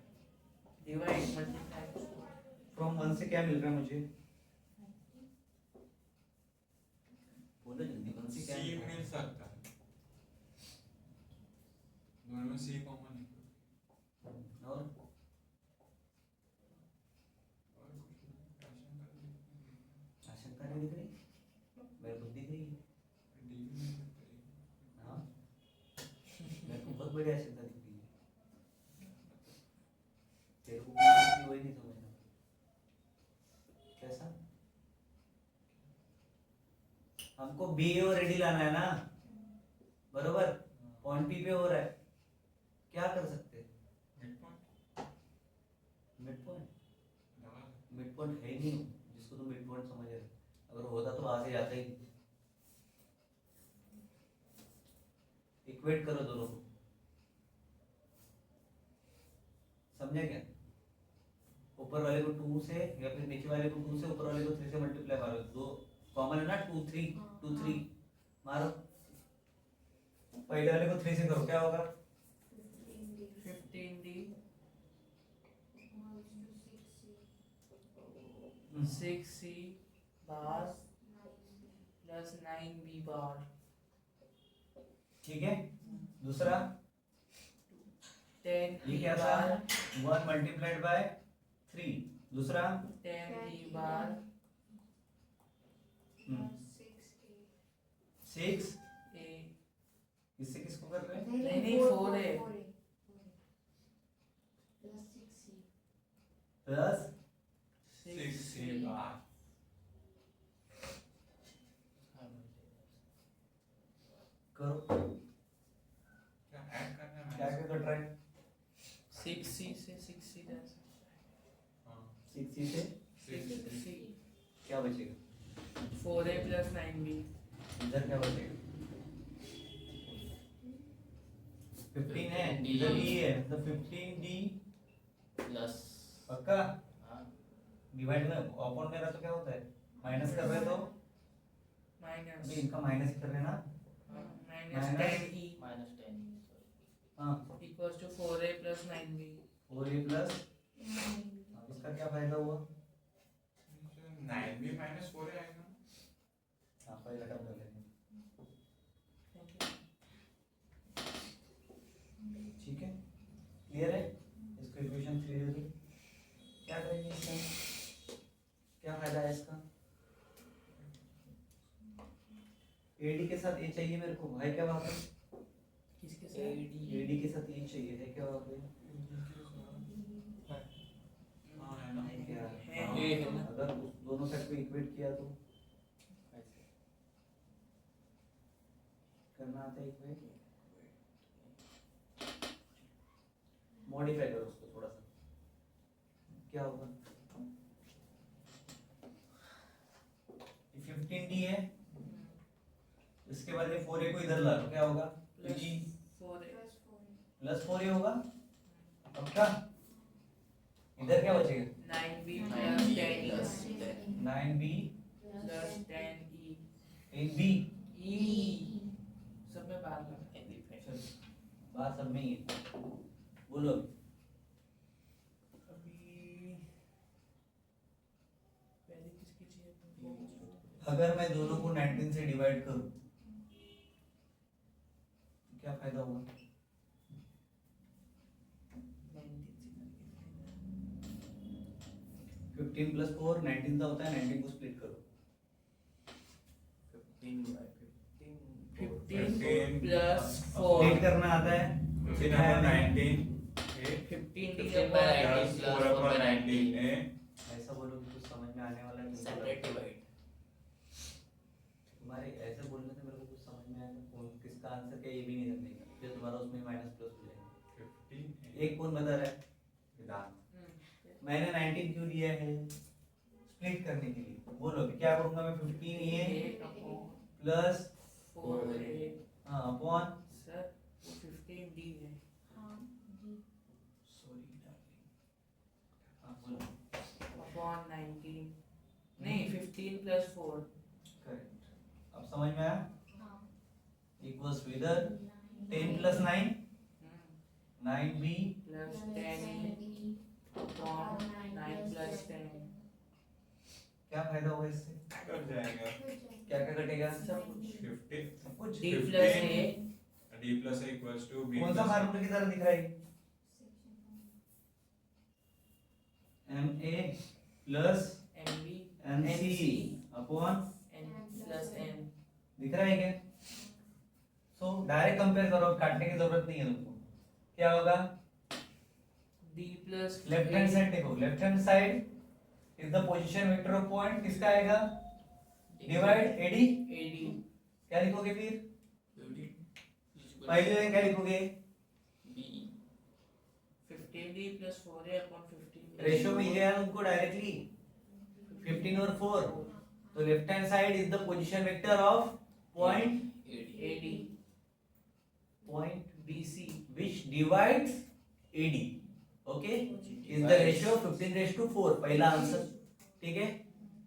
डिवाइड मल्टीप्लाई फ्रॉम 1 से क्या मिल रहा है मुझे, बोलो जल्दी, 1 से क्या C मिल रहा मिल है? सकता है, दोनों में C कॉमन है और और कुछ आशंका नहीं दिख रही, मेरे को दिख रही है, D भी मिल सकता है। हाँ मेरे को बहुत बड़ी आशंका दिख रही है, तेरे को वही नहीं समझना, कैसा, हमको बी और रेडी लाना है ना, बरोबर, पॉइंट पी पे हो रहा है, क्या कर सकते हैं, मिड पॉइंट मिड पॉइंट, लगा मिड पॉइंट है ही नहीं जिसको तुम मिड पॉइंट समझ रहे हो, अगर होता तो वहां से जाता ही, इक्वेट करो दोनों को, समझे क्या, ऊपर वाले को 2 से या फिर नीचे वाले को 2 से ऊपर वाले को 3 से मल्टीप्लाई मारो, दो कॉमन है ना 2 3 2 3 मारो पहले वाले को 3 से करो क्या होगा 15d 6c बार प्लस 9b बार। ठीक है दूसरा 10 ये क्या था 1 मल्टीप्लाइड बाय 3 दूसरा 10e बार 6 a इससे किसको कर रहे हैं नहीं 4 है प्लस 6c बार करो क्या ऐड करना है क्या क्या कट रहा है 6c से 6c जा सकता हाँ 6 से है 6c क्या बचेगा 4a प्लस 9b इधर क्या बचेगा 15 है 15D इधर e है तो 15d प्लस पक्का डिवाइड में अपॉन मेरा तो क्या होता है माइनस कर रहे तो माइनस अभी इनका माइनस ही कर रहे हैं ना माइनस minus 10e माइनस 10 हाँ equals to 4a plus 9b 4a plus इसका क्या फायदा हुआ 9b माइनस 4 आएगा हाँ पहले टर्म कर लेंगे ठीक है क्लियर है इसको इक्वेशन क्लियर है क्या करेंगे इसका क्या फायदा है इसका एडी के साथ ए चाहिए मेरे को भाई क्या बात है किसके साथ एडी के साथ ए चाहिए है क्या बात है हाँ है ना है क्या है, हाँ, ए है ना। अगर उस दोनों सेट को इक्वेट किया तो ऐसे करना आता है इक्वेट मॉडिफाई करो उसको थोड़ा सा क्या होगा 15d है इसके बाद ये 4a को इधर ला लो क्या होगा प्लस जी 4a प्लस 4a होगा पक्का इधर क्या बचेगा 9b 9b plus plus 10 9b plus 10e 8b e सब में बार लगा चल बात सब में ही है बोलो अभी पहले किसकी चाहिए तुमको अगर मैं दोनों को 19 से डिवाइड करूं तो क्या फायदा होगा 19 से 15 प्लस 4 19 का होता है 19 को स्प्लिट करो 15 बाय 15 प्लस स्प्लिट 4 करना आता है उसी नंबर 19 15 15 के by बाद 19 4 upon 19 है ऐसा बोलो कि कुछ समझ में आने वाला है तुमको सेपरेट लगता है। डिवाइड तुम्हारे ऐसे बोलने से मेरे को कुछ समझ में आएगा कौन किसका आंसर क्या ये भी नहीं समझेगा फिर तुम्हारा उसमें माइनस प्लस हो जाएगा 15 एक कौन बता रहा है वेदांत मैंने 19 क्यों दिया है स्प्लिट करने के लिए बोलो कि क्या करूंगा मैं 15 ये प्लस 4a हाँ अपॉन सर वो 15d है सॉरी डार्लिंग हाँ बोलो अपॉन 19 नहीं 15 प्लस 4 करेक्ट अब समझ में आया इक्वल्स टू इधर 10 plus 9 9b plus 10e upon 9 plus 10 क्या फायदा होगा इससे कट जाएगा क्या क्या घटेगा सब कुछ 50 सब कुछ d plus a d plus a equals to b कौन सा plus फार्मूला की तरह दिख रहा है ma plus mb mc upon n plus n दिख रहा है क्या सो डायरेक्ट कंपेयर करो काटने की जरूरत नहीं है तुमको क्या होगा d plus left hand side देखो left hand side is the position vector of point किसका आएगा डिवाइड एडी ad क्या लिखोगे फिर पहले पहले में क्या लिखोगे 15d plus 4a upon 15 ratio में ये है उनको डायरेक्टली 15 और 4 तो left hand side is the position vector of point ad point bc which divides AD okay is the ratio 15 raised to 4 पहला आंसर ठीक है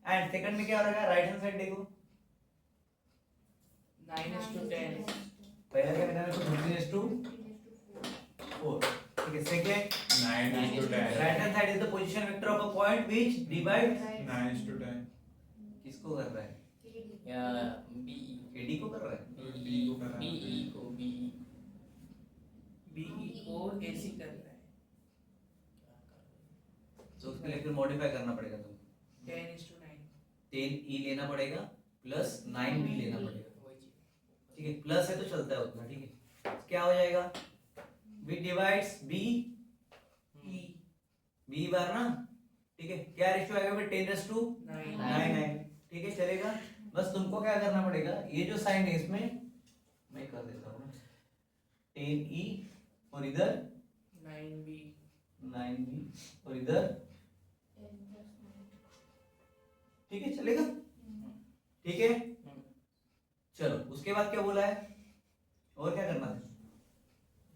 एंड सेकंड में क्या हो रहा है राइट हैंड साइड देखो 9:10. पहला क्या करना है तो 15:4 ठीक है second 9:10. Right hand side is the position vector of a point which divide 9:10. किसको कर रहा है या बी एडी को कर रहा है बी को बी BE को AC कर रहा है. तो उसके लिए फिर मॉडिफाई करना पड़ेगा तुमको 10:9. 10 E लेना पड़ेगा प्लस 9 B लेना पड़ेगा ठीक है प्लस है तो चलता है उतना ठीक है क्या हो जाएगा B divides B E B बार ना ठीक है क्या रेशियो आएगा फिर 10:9 9. ठीक है चलेगा बस तुमको क्या करना पड़ेगा ये जो साइन है इसमें मैं कर देता हूँ 10E और इधर 9B. 9B और इधर ठीक है चलेगा ठीक है चलो उसके बाद क्या बोला है और क्या करना है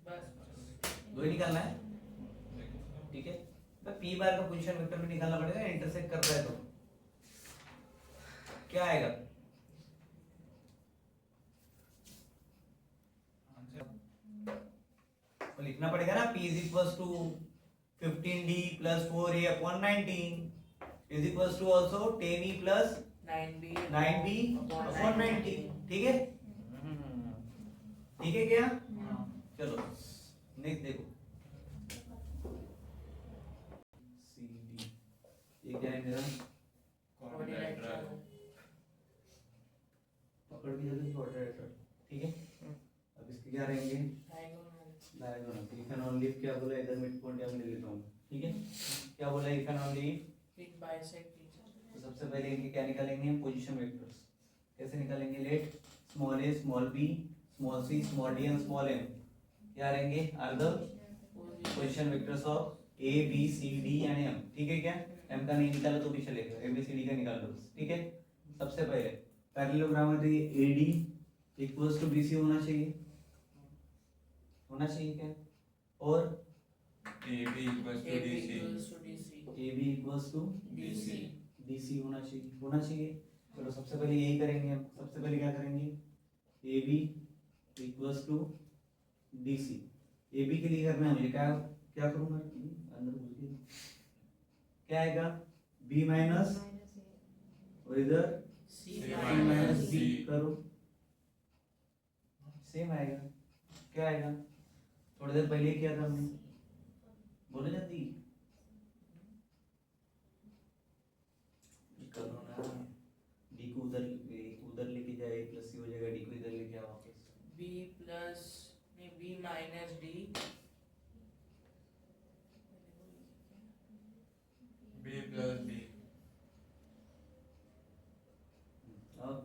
बस. दो ही निकालना है ठीक है तो P बार का पोजीशन वेक्टर भी निकालना पड़ेगा इंटरसेक्ट कर रहा है तो क्या आएगा तो लिखना पड़ेगा ना P is equals to 15D plus 4A upon 19 is equals to also 10E plus 9B 9B upon 90 ठीक है ठीक है क्या चलो नेक्स्ट देखो CD ये क्या है मेरा Quadrilateral. पकड़ भी जल्दी क्वाड्रेटर ठीक है अब इसके क्या रहेंगे डायगोनल इफ एंड ओनली क्या बोला इधर मिड पॉइंट मैं ले लेता हूं ठीक है क्या बोला if and only It bisect each other. तो सबसे पहले इनके क्या निकालेंगे हम पोजीशन वेक्टर्स कैसे निकालेंगे let small a small b small c small d and small m क्या रहेंगे are the position vectors of a b c d and m ठीक है क्या m का नहीं निकाला तो भी चलेगा a b c d का निकाल लो बस ठीक है सबसे पहले पैरेललोग्राम है तो ये AD इक्वल्स टू BC होना चाहिए क्या और AB equals to AB DC. equals to DC. AB equals to DC. DC होना चाहिए चलो सबसे पहले यही करेंगे हम सबसे पहले क्या करेंगे AB equals to DC AB के लिए करना है मुझे क्या क्या करूंगा अंदर घुस गई क्या आएगा B माइनस और इधर C C minus minus B करो सेम आएगा क्या आएगा थोड़ी देर पहले किया था हमने बोलो जल्दी करो ना डी को उधर लेके जाए प्लस सी हो जाएगा डी को इधर लेके आओ वापस B plus नहीं B minus D. B plus B. अब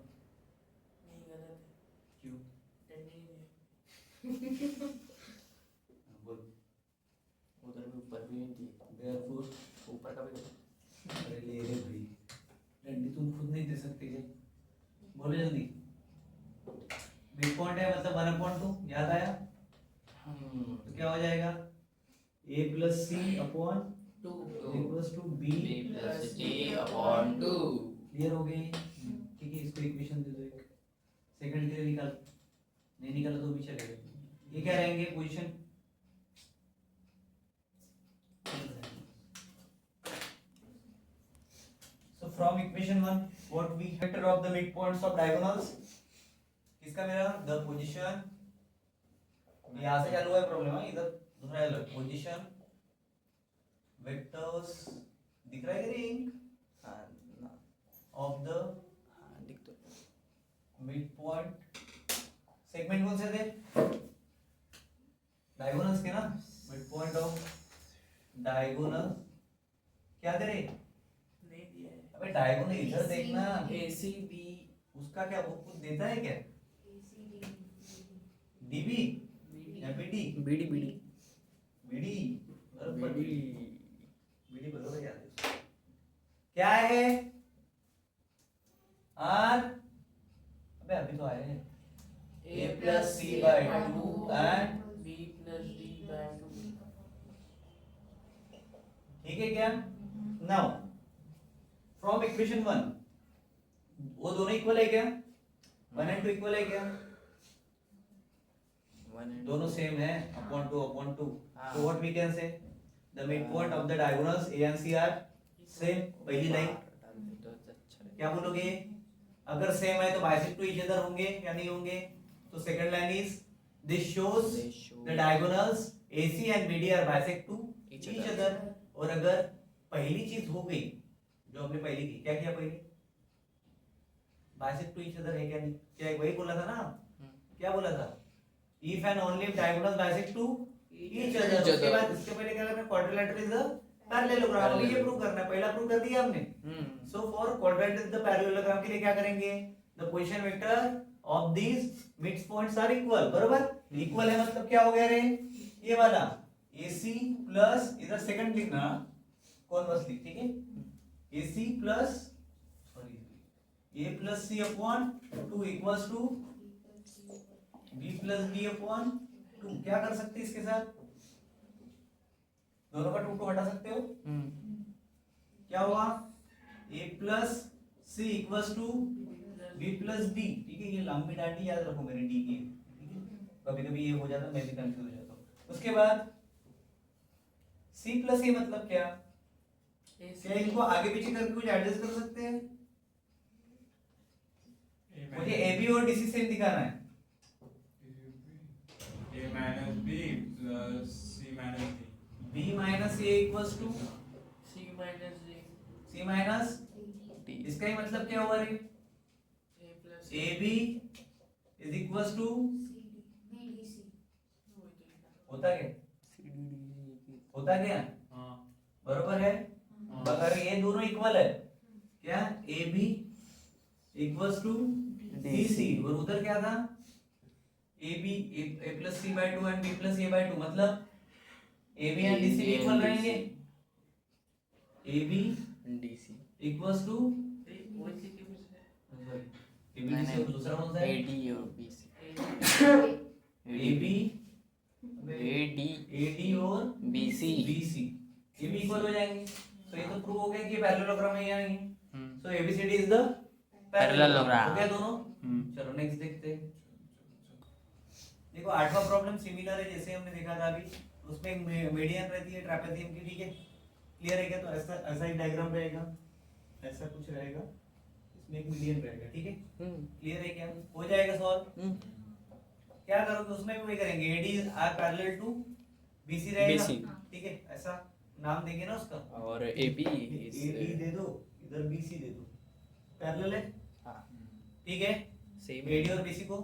नहीं गलत है. क्यों 10 ही है. बोल उधर भी ऊपर भी नहीं दिए देयरफॉर ऊपर का भी अरे ले रे भाई डंडी तुम खुद नहीं दे सकते क्या बोलो जल्दी मिड पॉइंट है मतलब 1/2 याद आया तो क्या हो जाएगा a plus C upon 2. Equals to b B plus A upon 2 clear हो गई ठीक है इसको इक्वेशन दे दो एक सेकंड के लिए निकाल नहीं निकाला तो भी चलेगा ये क्या रहेंगे position so from equation 1 what we vector of the midpoints of diagonals किसका मेरा the position यहाँ से चालू है प्रॉब्लम है इधर दूसरा है पोजीशन वेक्टर्स दिख रहा है कि नहीं हाँ ना of the हाँ दिख तो midpoint सेगमेंट कौन से थे डायगोनल्स के ना midpoint of diagonal क्या दे रहे नहीं दिया है. अबे डायगोनल इधर देखना ACB उसका क्या वो कुछ देता है क्या डीबी या बीडी बीडी बीडी बीडी बोलो यार क्या है आर अबे अभी तो आए हैं A plus C by 2 and B plus D by 2. ठीक है क्या नाउ फ्रॉम इक्वेशन 1 वो दोनों इक्वल है क्या 1 and 2 इक्वल है क्या? 1 and दोनों सेम है, upon 2 हाँ। so what we can say, the midpoint of the diagonals A and C are same. पहली लाइन डाल दे तो अच्छा है। क्या बोलोगे? अगर सेम है तो बाइसेक्ट टू ईच अदर होंगे या नहीं होंगे? तो second line is this shows They show the diagonals AC and BD are bisect to Each each other. other. और अगर पहली चीज हो गई जो हमने पहले की, क्या किया पहले? bisect to each other है क्या नहीं? क्या वही बोला था ना? क्या बोला था? If and only if diagonals bisect to each other. Each उसके other. बाद इसके पहले क्या करना है? quadrilateral is a parallelogram. अभी ये प्रूव करना है, पहला प्रूव कर दिया हमने. So for quadrilateral the parallelogram के लिए क्या करेंगे? The position vector of these midpoints are equal. बरोबर? Equal है मतलब क्या हो गया रे? ये वाला AC प्लस इधर सेकंड लिखना कॉन्वर्सली, ठीक है? AC plus sorry A plus C upon 2 equals to B plus D upon 2. क्या कर सकते हैं इसके साथ? दोनों का 2 हटा सकते हो. क्या हुआ? A plus C equals to B plus D. ठीक है, ये लंबी डांडी याद रखो मेरे D की. ठीक है, कभी कभी ये हो जाता है, मैं भी कंफ्यूज हो जाता हूँ. उसके बाद C प्लस A मतलब क्या? क्या इनको आगे पीछे करके कुछ एडजस्ट कर सकते हैं? मुझे AB और DC सेम दिखाना है. A minus B plus C minus D. B minus A equals to C minus D. C minus D. इसका ही मतलब क्या हुआ रे? A plus AB is equals to होता क्या? होता क्या? हाँ बरोबर है. हाँ. अगर ये दोनों इक्वल है, क्या AB इक्वल्स टू DC और उधर क्या था? AB A plus C by 2 and B plus A by 2 मतलब AB and DC इक्वल रहेंगे. AB DC इक्वल्स टू वही चीज़ के कुछ है। AB DC और दूसरा कौन सा है? AD और BC AB AD AD और BC BC ये भी इक्वल हो जाएंगे. तो ये तो प्रूव हो गया कि पैरेललोग्राम है या नहीं. सो ABCD इज द Parallelogram. हो गया दोनों. चलो नेक्स्ट देखते हैं. देखो आठवां प्रॉब्लम सिमिलर है जैसे हमने देखा था अभी. उसमें एक मीडियन रहती है ट्रापेजियम की. ठीक है, क्लियर है क्या? तो ऐसा ऐसा एक डायग्राम रहेगा, ऐसा कुछ रहेगा, इसमें एक मीडियन रहेगा. ठीक है, क्लियर है क्या? हो जाएगा सॉल्व. क्या करोगे उसमें भी वही करेंगे. AD are parallel to BC रहेगा. BC. ठीक है, ऐसा नाम देंगे ना उसका. और AB AD दे दो, इधर BC दे दो, पैरेलल है. हाँ ठीक है, सेम AD और BC को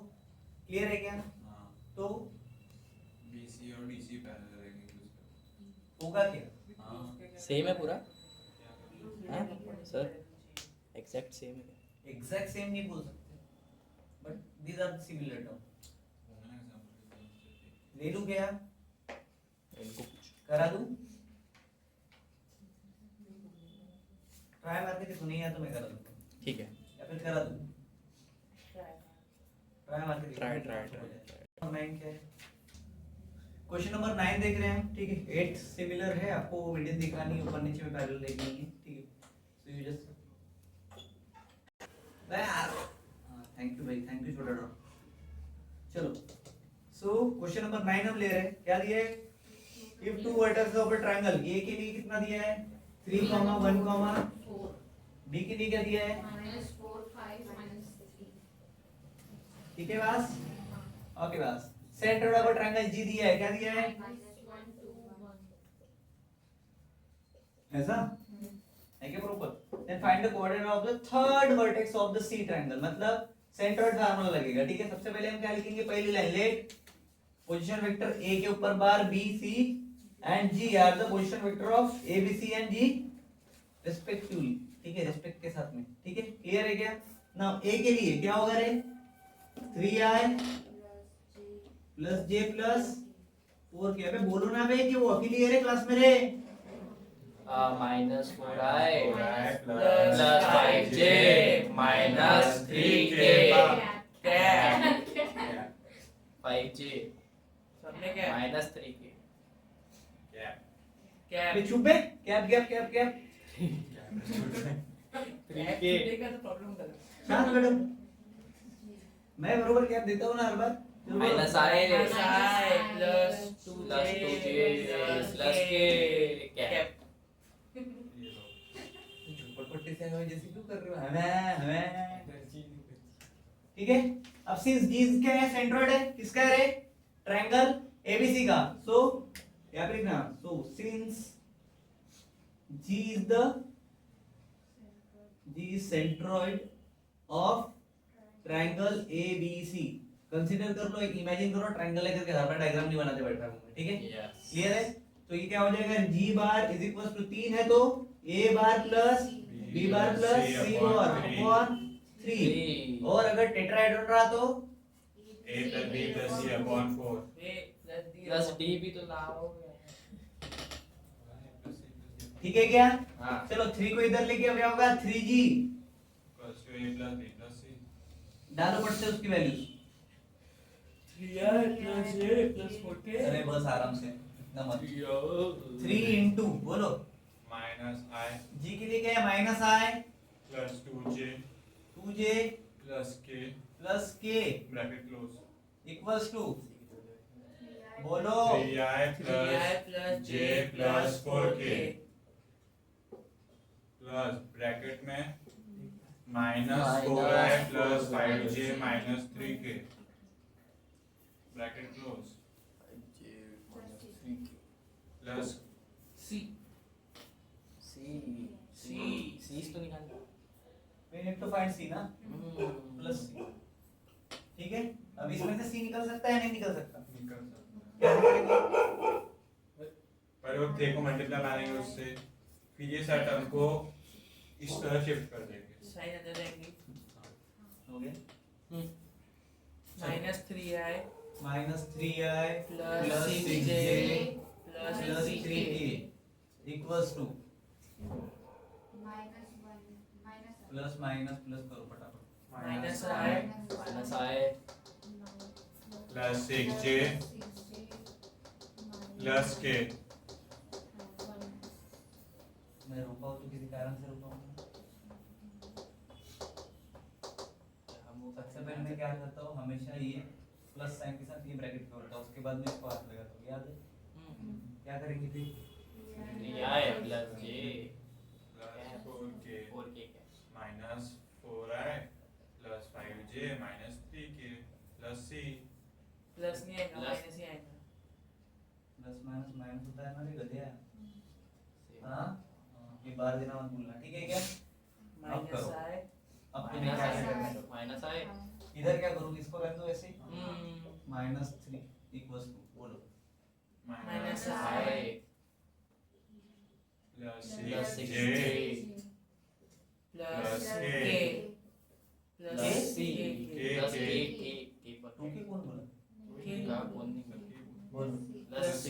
क्लियर है क्या? हाँ. तो BC और DC पैरेलल रहेंगे एक दूसरे को. होगा क्या? हाँ. सेम है पूरा क्या हाँ सर एग्जैक्ट सेम है एग्जैक्ट सेम नहीं बोल सकते, but these are similar term. होगा ना एग्जांपल. ले लूं क्या? इनको कुछ करा दूं? ट्राई मार के देखो, नहीं आया तो मैं करा दूंगा ठीक है या फिर करा दूं. ट्राई मार के देखो. ट्राई 9 क्या है? क्वेश्चन नंबर 9 देख रहे हैं हम. ठीक है, 8 सिमिलर है. आपको वो वीडियो दिखानी है, ऊपर नीचे में पैरेलल देखनी है. ठीक है, so you just thank you भाई, थैंक यू छोटा डॉ. चलो, सो क्वेश्चन नंबर 9 हम ले रहे हैं. क्या दिया है? If two vertex of a triangle, A के लिए कितना दिया है? 3, 1, बी के लिए क्या दिया है? -4, 5, -3. ठीक है बस. ओके बस. सेंटर ऑफ अ ट्रायंगल जी दिया है. क्या दिया है? -1, 2, 1. ऐसा है क्या proper? Then find the coordinate of the third vertex of the C triangle. मतलब सेंटर्ड फार्मूला लगेगा. ठीक है, सबसे पहले हम क्या लिखेंगे? पहली line let position vector A के ऊपर bar B C and G are the position vector of A B C and G respectively. ठीक है, रिस्पेक्ट के साथ में. ठीक है, क्लियर है क्या? नाउ ए के लिए क्या होगा रे? 3i प्लस जे प्लस 4 क्या? बे बोलो ना बे कि वो अकेली है रे क्लास में रे. -4i plus 5j -3k क्या? 5j सबने क्या? -3k क्या? बे चुप बे. Cap cap cap cap 3k का तो प्रॉब्लम कर. शांत बैठो. मैं बरोबर क्या देता हूँ ना हर बार। चलो बोलो। Minus I minus I plus two plus two J plus के कैप। ये लो। झोपड़पट्टी से हमें जैसे क्यों कर रहे हो हमें। ठीक है, अब सिंस जी क्या है, सेंट्रोइड है, किसका है रे, ट्रायंगल एबीसी का। सो यहाँ पे लिखना, so since G is centroid of triangle ABC. Consider कर लो, एक इमेजिन करो ट्रायंगल है करके, हर बार डायग्राम नहीं बनाते बैठ रहा हूं मैं, ठीक है, यस क्लियर है। तो ये क्या हो जाएगा, जी बार इज इक्वल टू 3 है तो ए बार प्लस बी बार प्लस सी बार अपॉन 3। और अगर टेट्राहेड्रॉन रहा तो A plus B plus C upon 4. Plus D भी तो लाओगे। ठीक है क्या। हाँ चलो 3 को इधर लेके अब क्या होगा, 3g Equals to A plus B plus C. डालो पट से उसकी values. 3i plus J plus 4k। अरे बस आराम से, इतना मत। 3 इंटू बोलो, Minus I g के लिए क्या है, माइनस आई plus 2J 2j plus K plus के bracket close. इक्वल्स टू बोलो 3I 3i plus plus J plus 4K plus bracket में minus 4I plus 5J minus 3K bracket close plus सी सी तो निकाल। We need to find सी ना, plus सी। ठीक है, अब इसमें से सी निकल सकता है, नहीं निकल सकता, निकल सकता है। क्या निकलेगा, पर वो थे को मल्टीप्लाई मारेंगे उससे, फिर ये सारे टर्म को इस तरह शिफ्ट कर देंगे। साइन अंदर जाएंगे। हो गया minus 3i minus 3i plus plus 6j 6j plus plus 3k 3k equals to minus 1 minus plus minus plus करो फटाफट, minus i minus I plus 6J plus K मैं रुका हूँ तो किसी कारण से रुका हूँ। सबसे पहले मैं क्या करता हूँ, हमेशा ये प्लस साइन के साथ ये ब्रैकेट जोड़ता हूँ, उसके बाद में इसको हाथ लगाता हूँ, याद है क्या करेंगे फिर, I plus J plus 4K 4k minus 4I plus 5J minus 3K plus C plus नहीं आएगा, Plus. माइनस ही आएगा। प्लस माइनस माइनस होता है ना रे गधेया। हाँ ये बार देना मत भूलना, ठीक है क्या। माइनस करो। i अब तुम्हें क्या करना है, माइनस आई इधर क्या करूँ, इसको कर दो ऐसे माइनस 3 इक्वल्स टू बोलो minus I plus plus 6J 6j plus K k plus C k plus K k पर टू के कौन बोला, का कौन नहीं बोलो प्लस C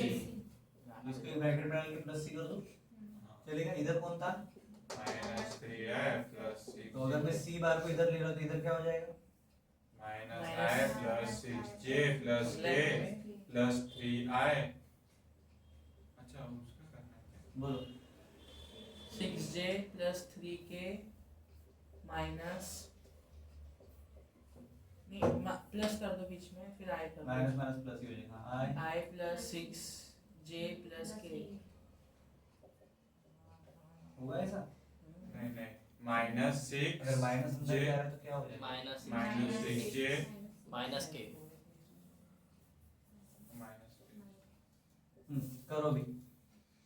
इसको एक ब्रैकेट बना के प्लस सी कर दो, चलेगा। इधर कौन था, माइनस 3I प्लस 6 तो अगर मैं सी बार को इधर ले रहा हूँ तो इधर क्या हो जाएगा, minus I plus 6J plus K plus 3I। अच्छा उसका करना है बोलो 6j प्लस 3k माइनस नहीं प्लस कर दो बीच में, फिर i कर माइनस दो। माइनस प्लस ही हो जाएगा, आई i plus 6j plus k हुआ ऐसा। नहीं नहीं माइनस 6 अगर माइनस अंदर J जा रहा है तो क्या हो जाएगा, माइनस माइनस 6J माइनस के माइनस करो भी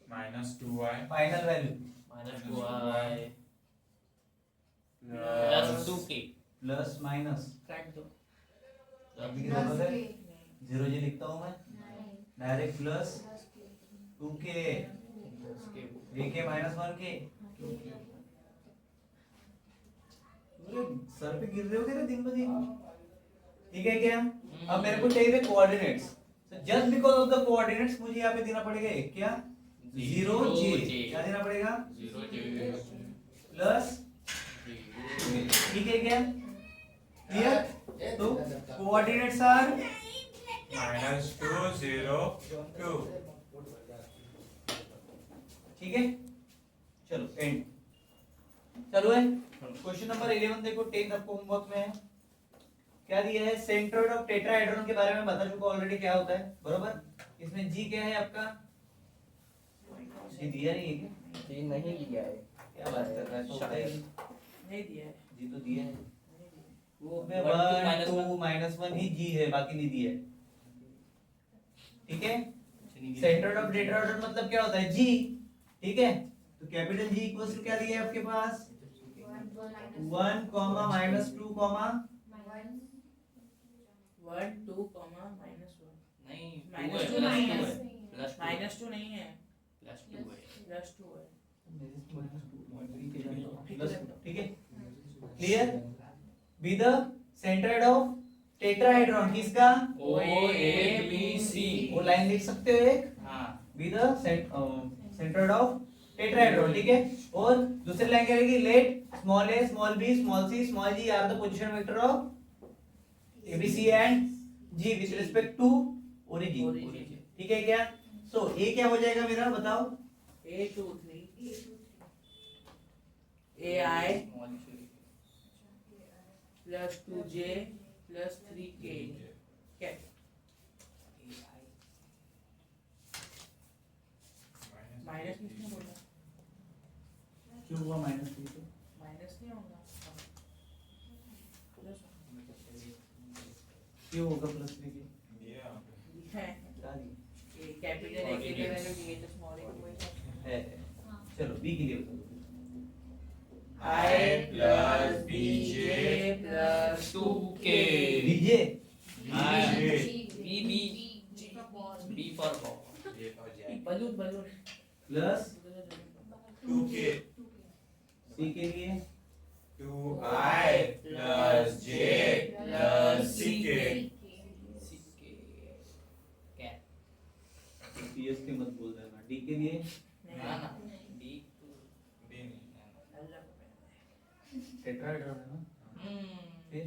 minus 2I final value minus 2i plus plus 2k plus minus काट दो। अभी की जरूरत है, जीरो जी लिखता हूँ मैं डायरेक्ट प्लस 2k के माइनस 1k। सर पे गिर रहे हो क्या दिन ब दिन, ठीक है क्या। अब मेरे को चाहिए थे coordinates, just because of the coordinates मुझे यहाँ पे देना पड़ेगा एक क्या, 0j क्या देना पड़ेगा 0j प्लस, ठीक है क्या क्लियर। तो कोऑर्डिनेट्स आर माइनस 2 0 2। ठीक है, चलो एंड चालू है। क्वेश्चन नंबर 11 देखो, 10 आपको होमवर्क में है। क्या दिया है, सेंट्रोइड ऑफ टेट्राहेड्रॉन के बारे में बता चुका ऑलरेडी क्या होता है, बरोबर। इसमें जी क्या है आपका, जी दिया नहीं है क्या, जी नहीं दिया है, क्या बात कर रहा है, तो शायद। नहीं दिया है, जी तो दिया है, नहीं दिया है। वो One, two, minus 1 2 -1 ही जी है, बाकी नहीं दिया है, ठीक है। सेंट्रोइड ऑफ टेट्राहेड्रॉन मतलब क्या होता है, जी, ठीक है। तो कैपिटल जी इक्वल्स टू क्या दिया है आपके पास, 1 कॉमा -2 कॉमा 1 2 कॉमा -1 नहीं, Minus टू two है, नहीं प्लस है। टू है, -2 नहीं है, प्लस टू है। +2 है। ठीक है, clear. Be the centroid of tetrahedron किसका, OABC। वो लाइन लिख सकते हो एक, हाँ, be the centroid of tetrahedron, ठीक है। और दूसरी लाइन क्या रहेगी, let small a small b small c small g are the position vector of abc and g with respect to origin, Origin। ठीक है क्या। सो a क्या हो जाएगा मेरा, बताओ। A 2 3 AI small two। +2J +3K क्या माइनस किसने बोला, क्यों हुआ -3 तो, माइनस नहीं होगा, प्लस क्यों होगा +3 के, दिया है। बता दी ये कैपिटल ए के लिए वैल्यू दी है तो स्मॉल ए को है। चलो b के लिए बताओ। I plus BJ plus 2K। bj B for ball। Balloon balloon plus 2k c के लिए 2i plus j plus ck। क्या? ps के मत बोल देना, d के लिए ना ना, D टेट्राहेड्रॉन है ना, फिर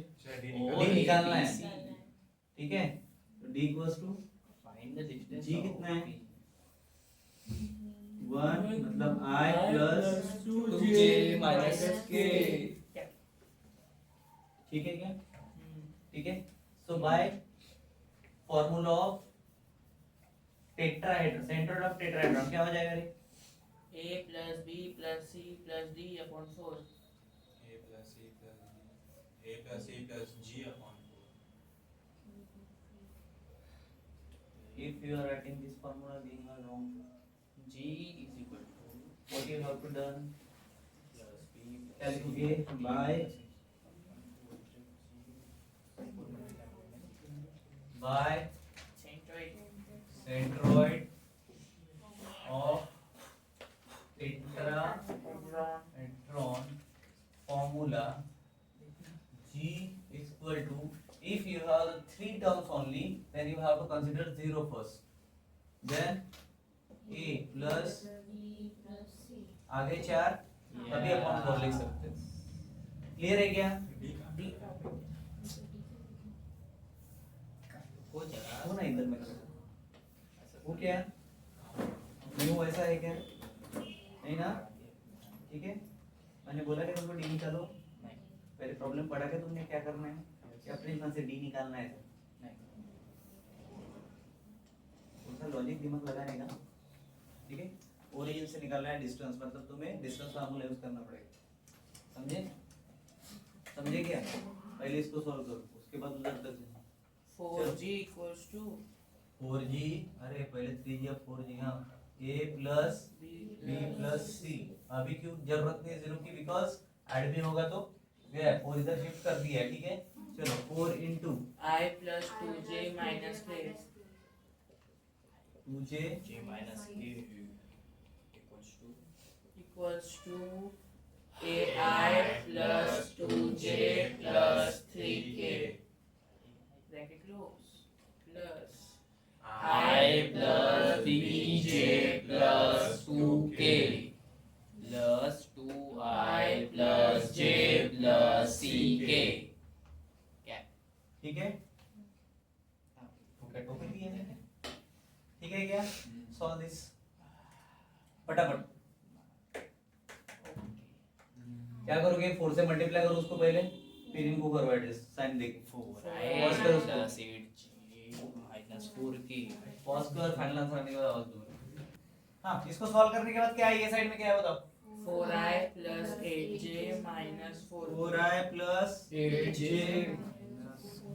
O d निकालना है, ABC। ठीक है। तो d equals to Find the distance G of कितना है? B। 1 मतलब i plus 2J minus K। ठीक है क्या, ठीक है। So by formula of tetrahedron, centroid of tetrahedron क्या हो जाएगा रे, A plus B plus C plus D upon 4 a plus c plus d a plus c plus g upon 4। if you are writing this formula being wrong, G is equal to what you have to done, plus B calculate by centroid centroid of tetrahedron formula G is equal to, if you have the 3 terms only, then you have to consider 0 first, then a plus आगे 4 तभी अपन 4 लिख सकते हैं, clear है क्या। हो जाएगा। वो ना इधर में वो क्या है, न्यू ऐसा है क्या, नहीं ना, ठीक है। मैंने बोला कि तुमको डी निकालो, नहीं पहले प्रॉब्लम पढ़ा के तुमने क्या करना है, कि अपने मन से डी निकालना है, नहीं थोड़ा लॉजिक दिमाग लगाने का, ठीक है। ओरिजिन से निकालना है डिस्टेंस, मतलब तुम्हें डिस्टेंस फार्मूला यूज करना पड़ेगा, समझे, समझे क्या। पहले इसको सॉल्व करो, उसके बाद उधर तक 4G equals to 4g, अरे पहले 3g अब 4g, हाँ a plus b plus c, अभी क्यों जरूरत नहीं है जीरो की, बिकॉज ऐड भी होगा तो गया 4 इधर शिफ्ट कर दिया है, ठीक है। चलो 4 into I plus 2J minus K 2j J minus K equals to equals to AI plus 2J plus 3K bracket close plus I plus BJ plus 2K plus 2I plus J plus CK। क्या? ठीक है, token भी है, ठीक है क्या। Solve this फटाफट, क्या करोगे, 4 से मल्टीप्लाई करो उसको पहले, फिर इनको करो एडजस्ट, साइन देके 4i Pause करो उसको। plus 8j minus 4k. Pause कर, फाइनल आंसर आने के बाद आवाज दो। हाँ, इसको सॉल्व करने के बाद क्या है, ये साइड में क्या है बताओ। 4i plus 8j minus 4k. 4i plus 8j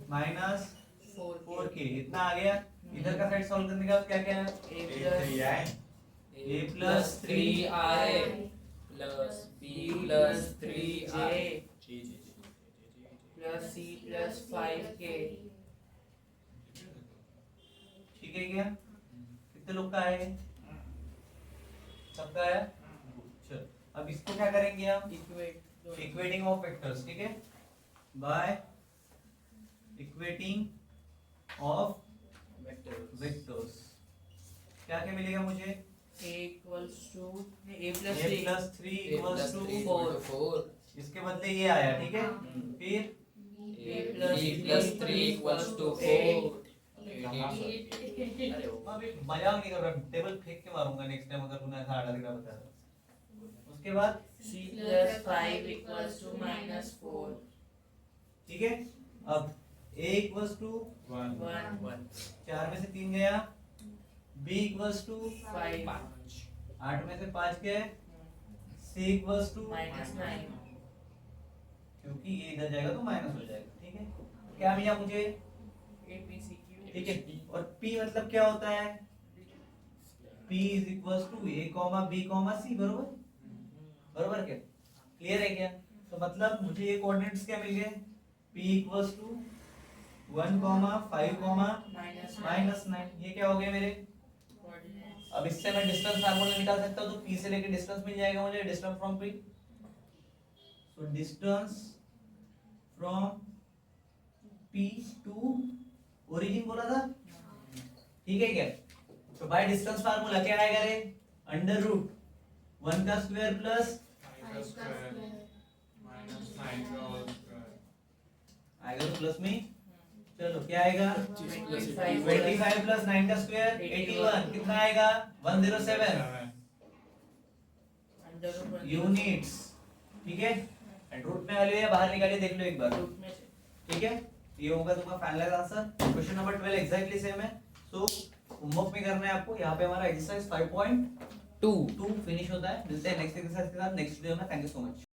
minus 4k. 4k इतना आ गया। इधर का साइड सॉल्व करने के बाद क्या क्या है, a A plus 3i a plus 3i plus b plus 3i. plus c plus 5k. ठीक है क्या, कितने लोग का है, सबका है। चलो अब इसको क्या करेंगे हम, Equate. इक्वेटिंग ऑफ वेक्टर्स, ठीक है, बाय इक्वेटिंग ऑफ वेक्टर्स। क्या क्या मिलेगा मुझे, a equals to a plus a 3 plus 3 equals to 4. इसके बदले ये आया, ठीक है। फिर a plus b plus 3 equals to 4. Eight. मजाक नहीं कर रहा, टेबल फेंक के मारूंगा नेक्स्ट टाइम अगर तूने ऐसा आड़ा दिखा बताया। उसके बाद c plus 5 equals to minus 4. ठीक है, अब a equals to 1 1 4 में से 3 गया, b equals to 5 8 में से 5 गए, c equals to minus 9. क्योंकि ये इधर जाएगा तो माइनस हो जाएगा, ठीक है। क्या मिला मुझे, a b c q. ठीक है। और p मतलब क्या होता है, p is equals to a comma b comma c, बरोबर बरोबर क्या, क्लियर है क्या। तो मतलब मुझे ये कोऑर्डिनेट्स क्या मिल गए, p equals to 1 5 minus minus 9, ये क्या हो गया मेरे। coordinates. अब इससे मैं डिस्टेंस फार्मूला निकाल सकता हूँ, तो p से लेके डिस्टेंस मिल जाएगा मुझे, distance from p। So distance from p to origin बोला था, ठीक है क्या। तो बाय डिस्टेंस फार्मूला क्या आएगा रे, अंडर रूट 1 का स्क्वायर प्लस का स्क्वायर माइनस 9 का होल स्क्वायर आएगा तो प्लस में, चलो क्या आएगा 25 प्लस 9 का स्क्वायर 81, कितना आएगा 107 Under root 1. यूनिट्स, ठीक है। एंड रूट में वाली है बाहर निकालिए, देख लो एक बार, Root में से. ठीक है। ये होगा तुम्हारा finalise answer. Question number 12 exactly same है। सो होमवर्क में करना है आपको, यहाँ पे हमारा एक्सरसाइज 5.2 फिनिश होता है। मिलते हैं नेक्स्ट एक्सरसाइज के साथ नेक्स्ट वीडियो में। Thank you so much.